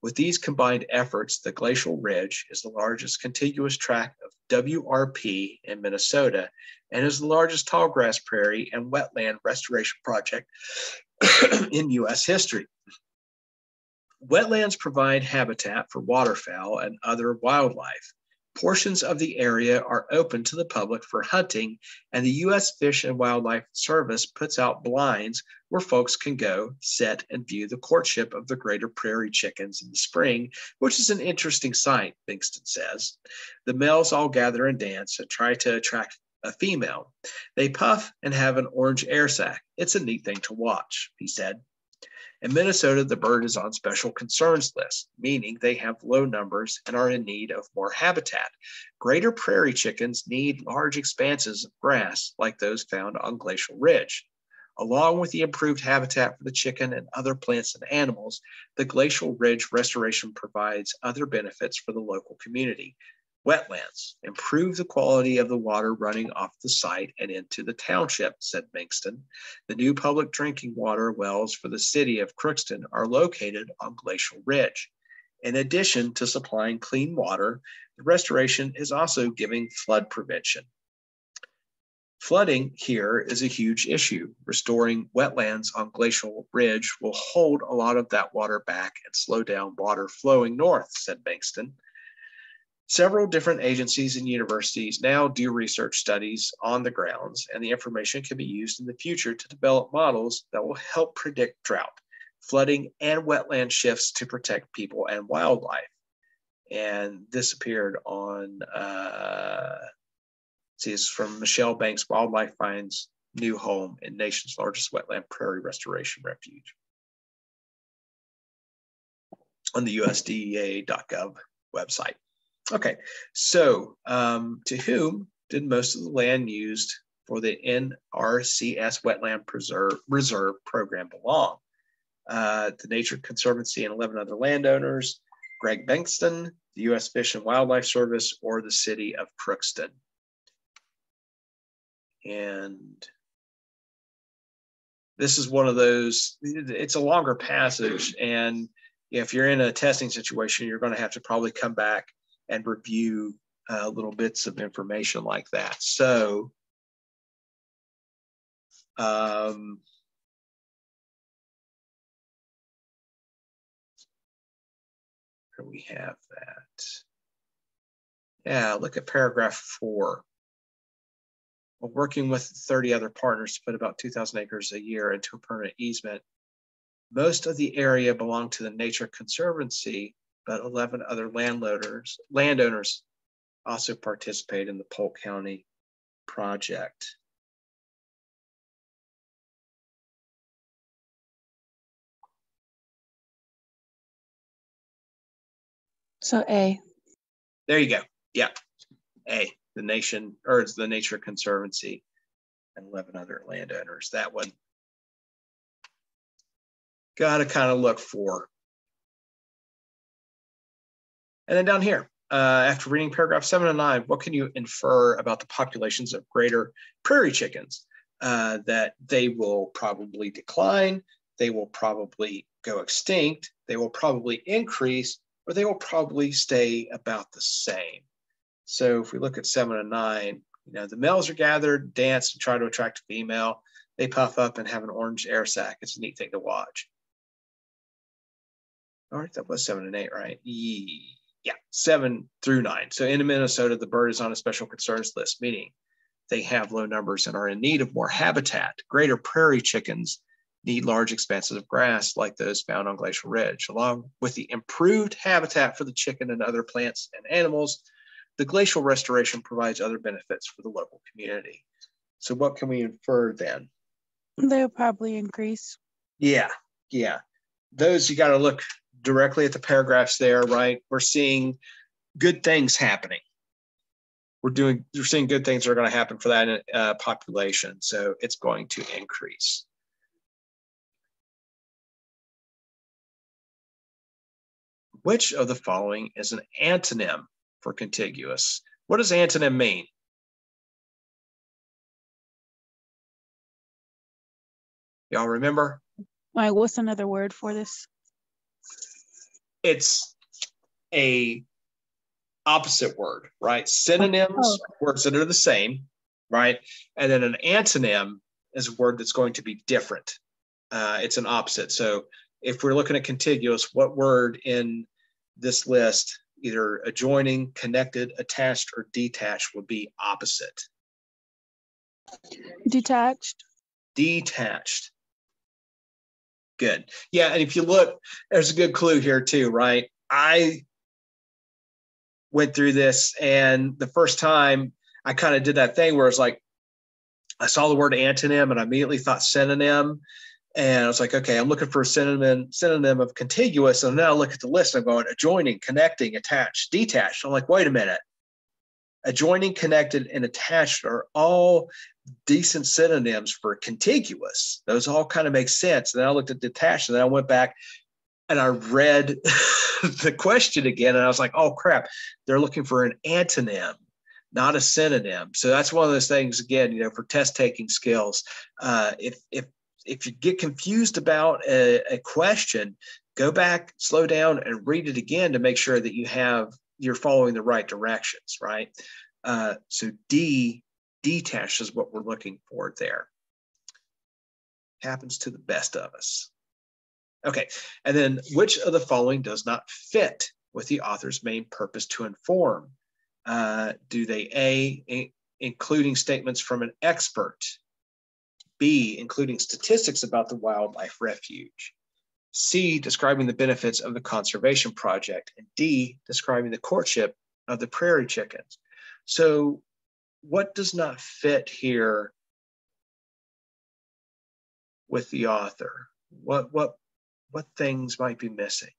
With these combined efforts, the Glacial Ridge is the largest contiguous tract of WRP in Minnesota and is the largest tallgrass prairie and wetland restoration project in U.S. history. Wetlands provide habitat for waterfowl and other wildlife. Portions of the area are open to the public for hunting, and the U.S. Fish and Wildlife Service puts out blinds where folks can go, sit, and view the courtship of the greater prairie chickens in the spring, which is an interesting sight, Bingston says. The males all gather and dance and try to attract a female. They puff and have an orange air sac. It's a neat thing to watch, he said. In Minnesota, the bird is on special concerns list, meaning they have low numbers and are in need of more habitat. Greater prairie chickens need large expanses of grass like those found on Glacial Ridge. Along with the improved habitat for the chicken and other plants and animals, the Glacial Ridge restoration provides other benefits for the local community. Wetlands improve the quality of the water running off the site and into the township, said Bingston. The new public drinking water wells for the city of Crookston are located on Glacial Ridge. In addition to supplying clean water, the restoration is also giving flood prevention. Flooding here is a huge issue. Restoring wetlands on Glacial Ridge will hold a lot of that water back and slow down water flowing north, said Bingston. Several different agencies and universities now do research studies on the grounds, and the information can be used in the future to develop models that will help predict drought, flooding, and wetland shifts to protect people and wildlife. And this appeared on, it's from Michelle Banks, Wildlife Finds New Home in Nation's Largest Wetland Prairie Restoration Refuge on the USDA.gov website. Okay, so to whom did most of the land used for the NRCS Wetland Reserve Program belong? The Nature Conservancy and 11 other landowners, Greg Bingston, the U.S. Fish and Wildlife Service, or the city of Crookston. And this is one of those, it's a longer passage, and if you're in a testing situation, you're going to have to probably come back and review little bits of information like that. So here we have that. Yeah, look at paragraph 4. We're working with 30 other partners to put about 2,000 acres a year into a permanent easement. Most of the area belonged to the Nature Conservancy, but 11 other landowners also participate in the Polk County project. So A. There you go. Yeah, A, the Nature Conservancy and 11 other landowners. That one got to kind of look for. And then down here, after reading paragraph 7 and 9, what can you infer about the populations of greater prairie chickens? That they will probably decline, they will probably go extinct, they will probably increase, or they will probably stay about the same. So if we look at 7 and 9, the males are gathered, dance, and try to attract a female. They puff up and have an orange air sac. It's a neat thing to watch. All right, that was 7 and 8, right? Yeah, 7 through 9. So in Minnesota, the bird is on a special concerns list, meaning they have low numbers and are in need of more habitat. Greater prairie chickens need large expanses of grass like those found on Glacial Ridge. Along with the improved habitat for the chicken and other plants and animals, the glacial restoration provides other benefits for the local community. So what can we infer then? They'll probably increase. Yeah. Those, you got to look directly at the paragraphs there, right? We're seeing good things happening. We're seeing good things that are going to happen for that population. So it's going to increase. Which of the following is an antonym for contiguous? What does antonym mean? Y'all remember? Like, what's another word for this? It's a opposite word, right? Synonyms, words that are the same, right? And then an antonym is a word that's going to be different. It's an opposite. So if we're looking at contiguous, what word in this list, either adjoining, connected, attached, or detached, would be opposite? Detached. Detached. Good. Yeah, and if you look, there's a good clue here too, right? I went through this, and the first time I kind of did that thing where it's like, I saw the word antonym and I immediately thought synonym. And I was like, okay, I'm looking for a synonym of contiguous. And now I look at the list and I'm going adjoining, connecting, attached, detached. I'm like, wait a minute. Adjoining, connected, and attached are all decent synonyms for contiguous. Those all kind of make sense. And then I looked at detached, and then I went back and I read the question again, and I was like, oh crap, they're looking for an antonym, not a synonym. So that's one of those things, again, for test taking skills. If you get confused about a question, go back, slow down, and read it again to make sure that you're following the right directions, right? So detached is what we're looking for there. Happens to the best of us. Okay, and then which of the following does not fit with the author's main purpose to inform? Do they A, including statements from an expert, B, including statistics about the wildlife refuge, C, describing the benefits of the conservation project, and D, describing the courtship of the prairie chickens? So what does not fit here with the author? What things might be missing?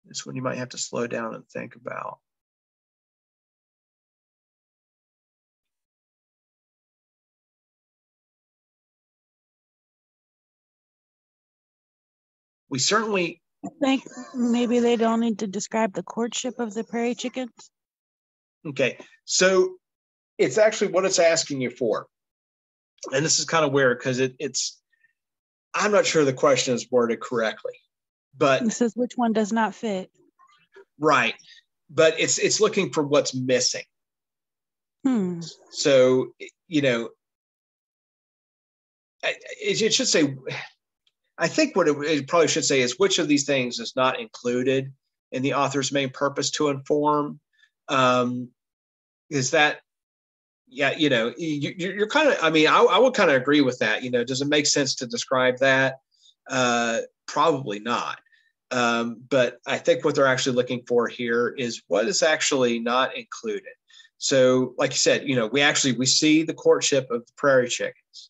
This one you might have to slow down and think about. We certainly... I think maybe they don't need to describe the courtship of the prairie chickens. Okay, so it's actually what it's asking you for. And this is kind of weird because I'm not sure the question is worded correctly. But this is which one does not fit. Right. But it's looking for what's missing. So, it should say, I think what it probably should say is which of these things is not included in the author's main purpose to inform. Is that, yeah, you're kind of, I would kind of agree with that. Does it make sense to describe that? Probably not. But I think what they're actually looking for here is what is actually not included. So like you said, we see the courtship of the prairie chickens.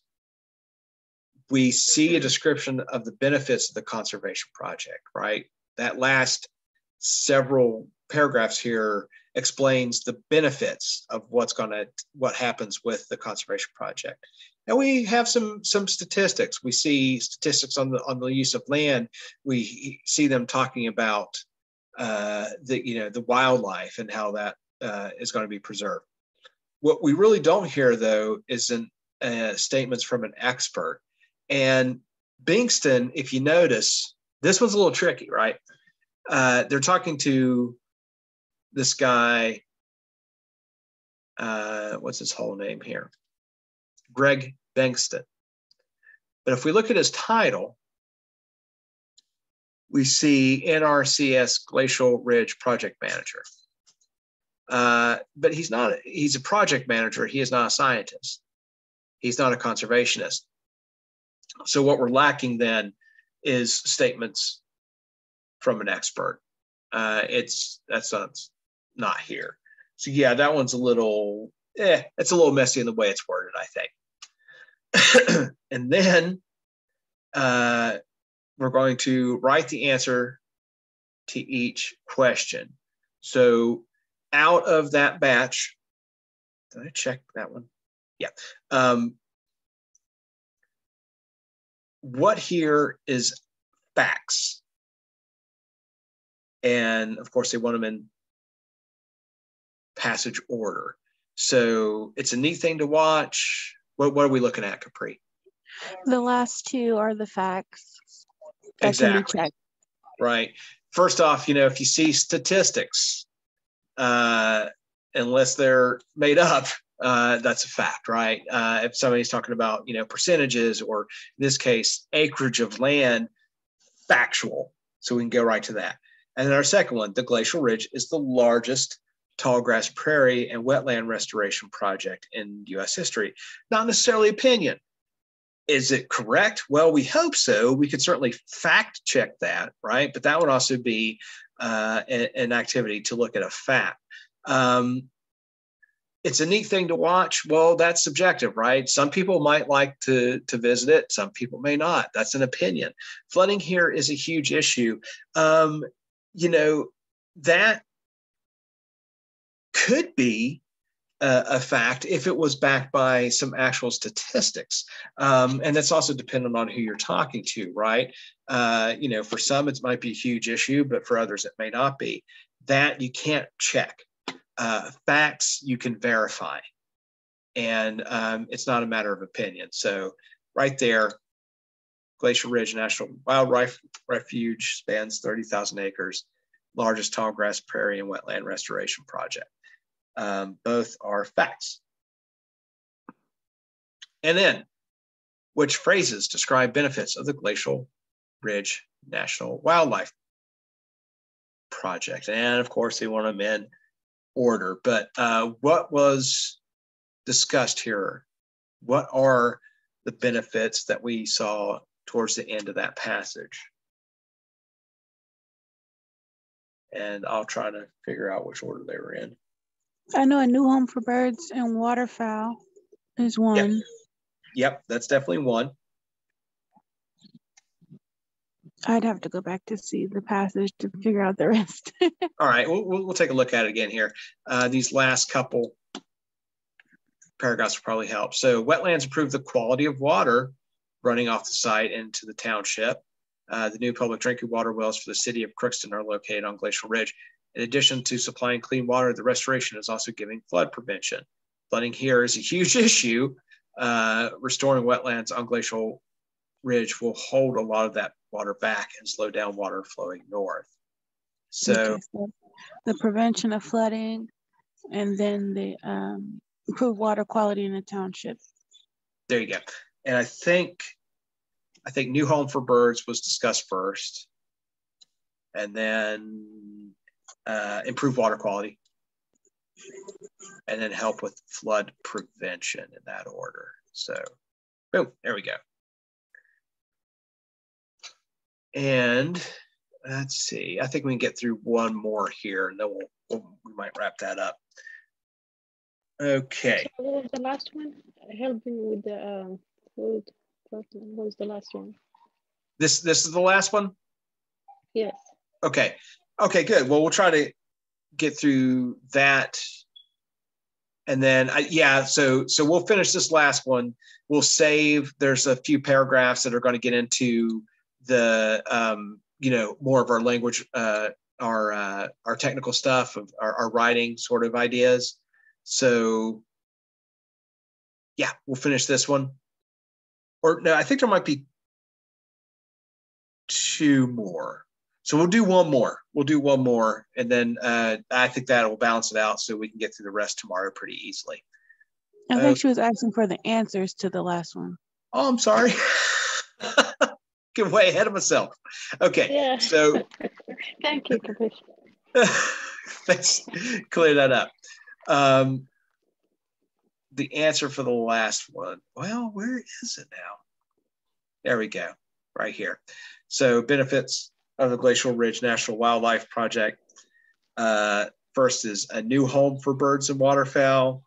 We see a description of the benefits of the conservation project, right? That last several paragraphs here explains the benefits of what happens with the conservation project. And we have some statistics. We see statistics on the use of land. We see them talking about the wildlife and how that is going to be preserved. What we really don't hear, though, is statements from an expert. And Bingston, if you notice, this one's a little tricky, right? They're talking to this guy, what's his whole name here? Greg Bingston. But if we look at his title, we see NRCS Glacial Ridge Project Manager. But he's a project manager. He is not a scientist. He's not a conservationist. So what we're lacking then is statements from an expert. That's not here. So yeah, that one's a little, it's a little messy in the way it's worded, I think. And then we're going to write the answer to each question. So out of that batch, did I check that one? Yeah. What here is facts? And of course, they want them in passage order. So it's a neat thing to watch. What are we looking at, Capri? The last two are the facts. That Exactly. can be checked. Right. First off, if you see statistics, unless they're made up, that's a fact, right? If somebody's talking about, percentages, or in this case, acreage of land, factual. So we can go right to that. And then our second one, the Glacial Ridge is the largest tallgrass prairie and wetland restoration project in U.S. history. Not necessarily opinion. Is it correct? Well, we hope so. We could certainly fact check that, right? But that would also be an activity to look at a fact. It's a neat thing to watch. Well, that's subjective, right? Some people might like to visit it. Some people may not. That's an opinion. Flooding here is a huge issue. That could be a fact if it was backed by some actual statistics. And that's also dependent on who you're talking to, right? For some, it might be a huge issue, but for others, it may not be. That you can't check. Facts you can verify. And it's not a matter of opinion. So right there, Glacial Ridge National Wildlife Refuge spans 30,000 acres, largest tallgrass prairie and wetland restoration project. Both are facts. And then, which phrases describe benefits of the Glacial Ridge National Wildlife Project? And of course, they want them in order. But what was discussed here? What are the benefits that we saw towards the end of that passage? And I'll try to figure out which order they were in. I know a new home for birds and waterfowl is one. Yep, that's definitely one. I'd have to go back to see the passage to figure out the rest. All right, we'll take a look at it again here. These last couple paragraphs will probably help. So wetlands improve the quality of water running off the site into the township. The new public drinking water wells for the city of Crookston are located on Glacial Ridge. In addition to supplying clean water, the restoration is also giving flood prevention. Flooding here is a huge issue. Restoring wetlands on Glacial Ridge will hold a lot of that water back and slow down water flowing north. So the prevention of flooding, and then the improved water quality in the township. There you go. And I think new home for birds was discussed first, and then improve water quality, and then help with flood prevention in that order. So, boom, there we go. And let's see, I think we can get through one more here, and then we might wrap that up. Okay. So what was the last one? Helping with the food. What was the last one? This is the last one? Yes. Okay, good. Well, we'll try to get through that. And then, so we'll finish this last one. We'll save, there's a few paragraphs that are going to get into the, more of our language, our technical stuff, of our writing sort of ideas. So Yeah, we'll finish this one. Or no, I think there might be 2 more. So we'll do one more. We'll do one more. And then I think that will balance it out so we can get through the rest tomorrow pretty easily. I think she was asking for the answers to the last one. Oh, I'm sorry. Get way ahead of myself. Okay, Yeah. so Thank you, Capish. let's clear that up. The answer for the last one. Well, where is it now? There we go, right here. So benefits of the Glacial Ridge National Wildlife Project. First is a new home for birds and waterfowl,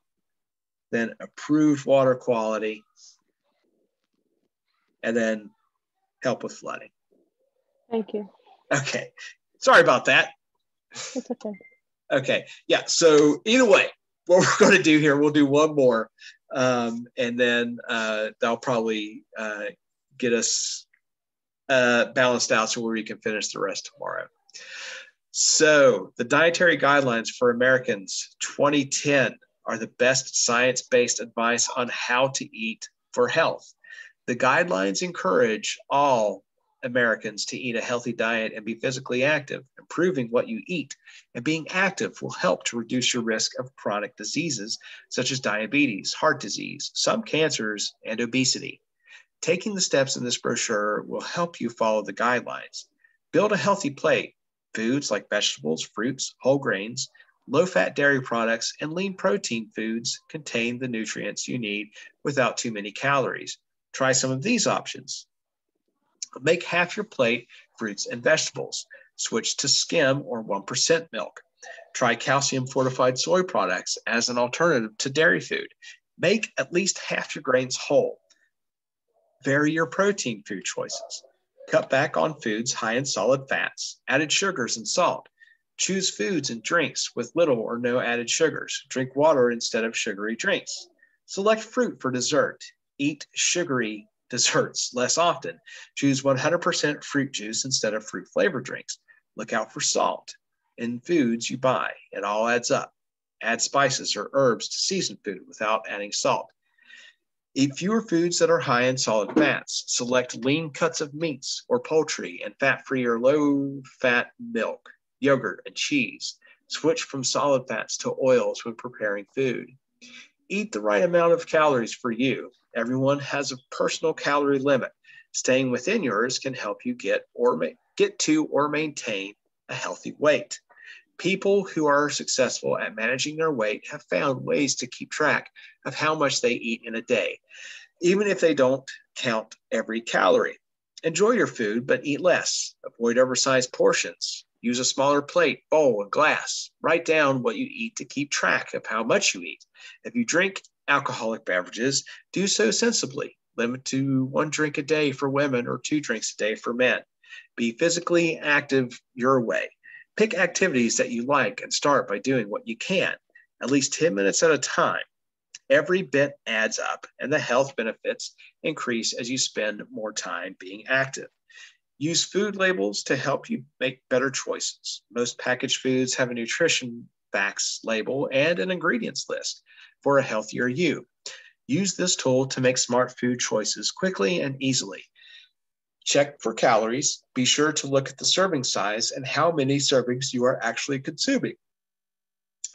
then improved water quality, and then help with flooding. Thank you. Okay, sorry about that. It's okay. Okay, yeah, so either way, what we're going to do here, we'll do one more, and then that'll probably get us balanced out so where we can finish the rest tomorrow. So the dietary guidelines for Americans 2010 are the best science-based advice on how to eat for health. The guidelines encourage all Americans to eat a healthy diet and be physically active. Improving what you eat and being active will help to reduce your risk of chronic diseases such as diabetes, heart disease, some cancers, and obesity. Taking the steps in this brochure will help you follow the guidelines. Build a healthy plate. Foods like vegetables, fruits, whole grains, low-fat dairy products, and lean protein foods contain the nutrients you need without too many calories. Try some of these options. Make half your plate fruits and vegetables. Switch to skim or 1% milk. Try calcium-fortified soy products as an alternative to dairy food. Make at least half your grains whole. Vary your protein food choices. Cut back on foods high in solid fats, added sugars, and salt. Choose foods and drinks with little or no added sugars. Drink water instead of sugary drinks. Select fruit for dessert. Eat sugary desserts less often. Choose 100% fruit juice instead of fruit-flavored drinks. Look out for salt in foods you buy. It all adds up. Add spices or herbs to season food without adding salt. Eat fewer foods that are high in solid fats. Select lean cuts of meats or poultry and fat-free or low-fat milk, yogurt, and cheese. Switch from solid fats to oils when preparing food. Eat the right amount of calories for you. Everyone has a personal calorie limit. Staying within yours can help you get to or maintain a healthy weight. People who are successful at managing their weight have found ways to keep track of how much they eat in a day, even if they don't count every calorie. Enjoy your food, but eat less. Avoid oversized portions. Use a smaller plate, bowl, and glass. Write down what you eat to keep track of how much you eat. If you drink alcoholic beverages, do so sensibly. Limit to 1 drink a day for women or 2 drinks a day for men. Be physically active your way. Pick activities that you like and start by doing what you can, at least 10 minutes at a time. Every bit adds up, and the health benefits increase as you spend more time being active. Use food labels to help you make better choices. Most packaged foods have a nutrition facts label and an ingredients list for a healthier you. Use this tool to make smart food choices quickly and easily. Check for calories. Be sure to look at the serving size and how many servings you are actually consuming.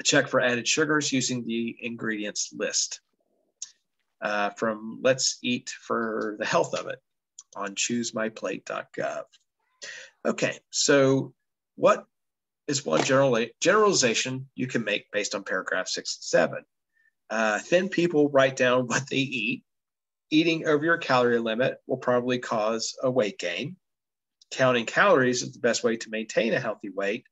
Check for added sugars using the ingredients list. From Let's Eat for the Health of It on choosemyplate.gov. Okay, so what is one generalization you can make based on paragraph 6 and 7? Thin people write down what they eat. Eating over your calorie limit will probably cause a weight gain. Counting calories is the best way to maintain a healthy weight.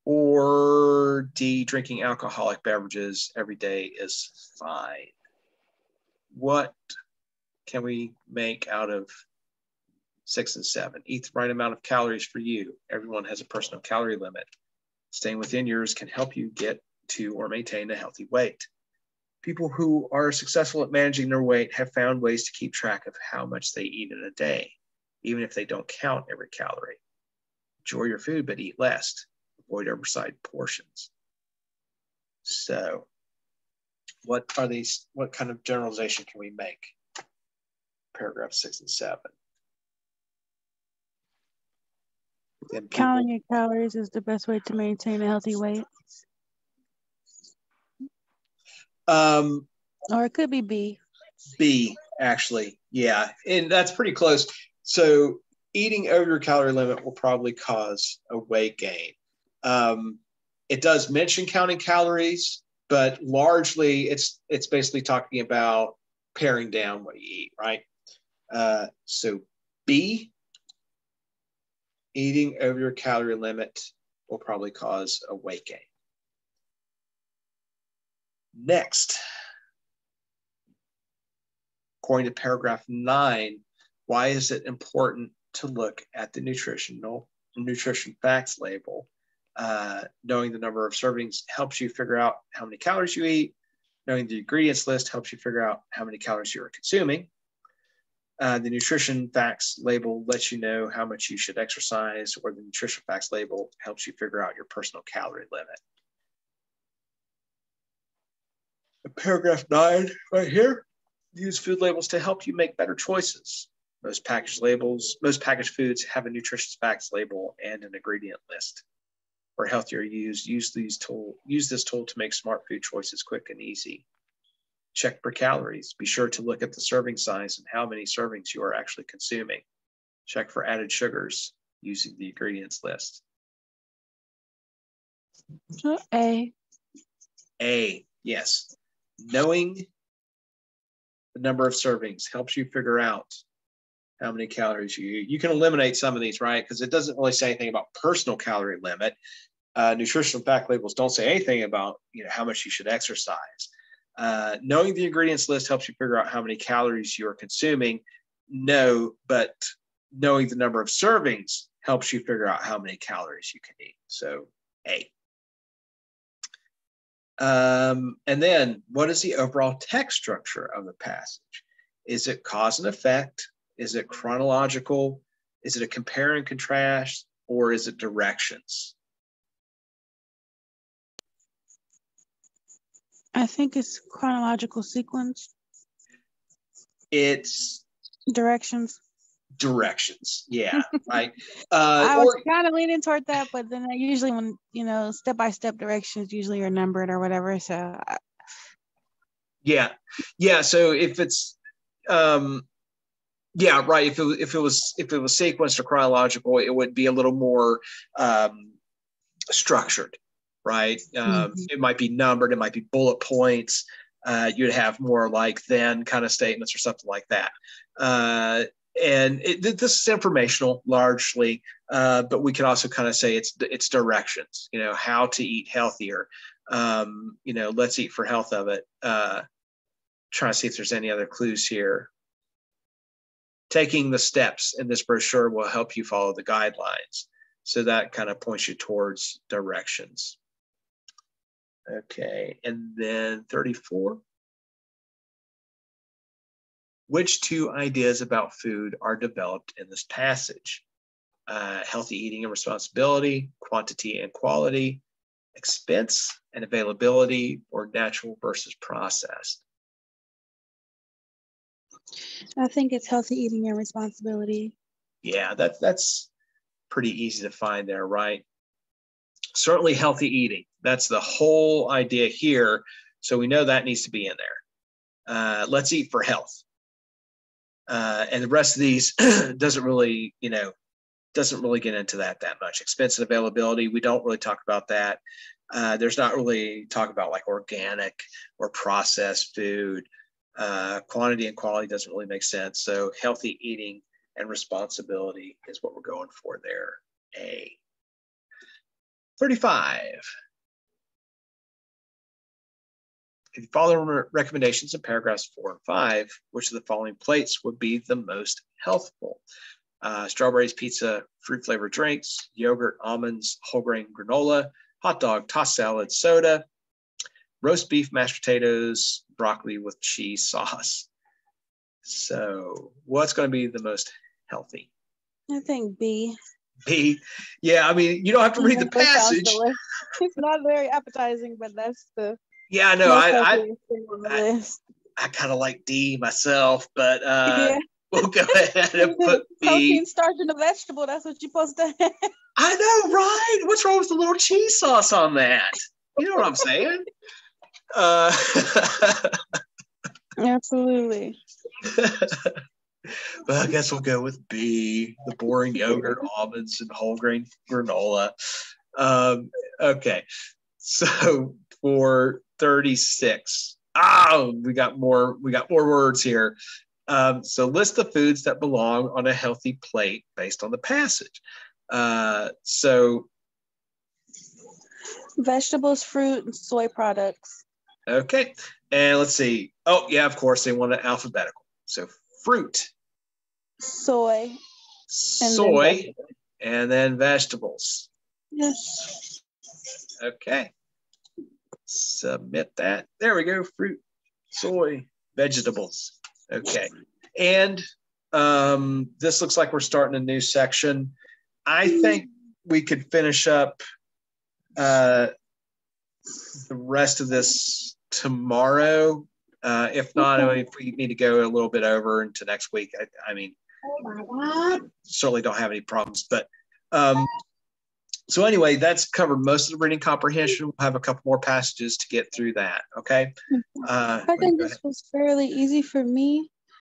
Or D, drinking alcoholic beverages every day is fine. What can we make out of 6 and 7? Eat the right amount of calories for you. Everyone has a personal calorie limit. Staying within yours can help you get to or maintain a healthy weight. People who are successful at managing their weight have found ways to keep track of how much they eat in a day, even if they don't count every calorie. Enjoy your food, but eat less. Avoid oversized portions. So What are these? What kind of generalization can we make? Paragraph 6 and 7. Then Counting your calories is the best way to maintain a healthy weight. Or it could be B. B, actually. Yeah. And that's pretty close. So eating over your calorie limit will probably cause a weight gain. It does mention counting calories, but largely it's basically talking about paring down what you eat, right? So B, eating over your calorie limit will probably cause a weight gain. Next, according to paragraph 9, why is it important to look at the nutrition facts label? Knowing the number of servings helps you figure out how many calories you eat. Knowing the ingredients list helps you figure out how many calories you are consuming. The nutrition facts label lets you know how much you should exercise, or the nutrition facts label helps you figure out your personal calorie limit. Paragraph 9 right here, use food labels to help you make better choices. Most packaged foods have a nutrition facts label and an ingredient list. For healthier use this tool to make smart food choices quick and easy. Check per calories. Be sure to look at the serving size and how many servings you are actually consuming. Check for added sugars using the ingredients list. A. A, yes. Knowing the number of servings helps you figure out how many calories you eat. You can eliminate some of these, right? Because it doesn't really say anything about personal calorie limit. Nutritional fact labels don't say anything about how much you should exercise. Knowing the ingredients list helps you figure out how many calories you are consuming. No, but knowing the number of servings helps you figure out how many calories you can eat. So A. And then what is the overall text structure of the passage? Is it cause and effect? Is it chronological? Is it a compare and contrast? Or is it directions? I think it's chronological sequence. It's directions. Yeah, right. I was kind of leaning toward that, but then usually when step-by-step directions usually are numbered or whatever. So yeah. So if it's yeah, right. If it was sequenced or chronological, it would be a little more structured, right? It might be numbered. It might be bullet points. You'd have more like then kind of statements or something like that. And this is informational largely, but we can also kind of say it's directions. How to eat healthier. Let's eat for health of it. Trying to see if there's any other clues here. Taking the steps in this brochure will help you follow the guidelines. So that kind of points you towards directions. Okay, and then 34. Which two ideas about food are developed in this passage? Healthy eating and responsibility, quantity and quality, expense and availability, or natural versus processed? I think it's healthy eating and responsibility. Yeah, that's pretty easy to find there, right? Certainly healthy eating. That's the whole idea here. So we know that needs to be in there. Let's eat for health. And the rest of these doesn't really get into that much. Expense and availability, we don't really talk about that. There's not really talk about like organic or processed food. Quantity and quality doesn't really make sense. So healthy eating and responsibility is what we're going for there. A. 35. If you follow recommendations in paragraphs 4 and 5, which of the following plates would be the most healthful? Strawberries, pizza, fruit-flavored drinks, yogurt, almonds, whole grain granola, hot dog, tossed salad, soda, roast beef, mashed potatoes, broccoli with cheese sauce. So what's going to be the most healthy? I think B. B. Yeah, I mean, you don't have to read the passage. It's not very appetizing, but that's the Yeah, I know. Most I healthiest thing on the I, list. I kind of like D myself, but Yeah. we'll go ahead and put B. Protein, starch, in a vegetable. That's what you're supposed to have. I know, right? What's wrong with the little cheese sauce on that? You know what I'm saying? Absolutely. But I guess we'll go with B, the boring yogurt, almonds, and whole grain granola. Okay, so for 36. We got more words here. So list the foods that belong on a healthy plate based on the passage. So Vegetables, fruit, and soy products. okay, and let's see. Oh yeah, of course they want it alphabetical. So fruit, Soy. soy, and then vegetables. Yes. Okay. Submit that. There we go. Fruit, soy, vegetables. Okay. And this looks like we're starting a new section. I think we could finish up the rest of this tomorrow. If not, I mean, if we need to go a little bit over into next week, I mean, certainly don't have any problems. But so anyway, that's covered most of the reading comprehension. We'll have a couple more passages to get through that. Okay. I think this was fairly easy for me.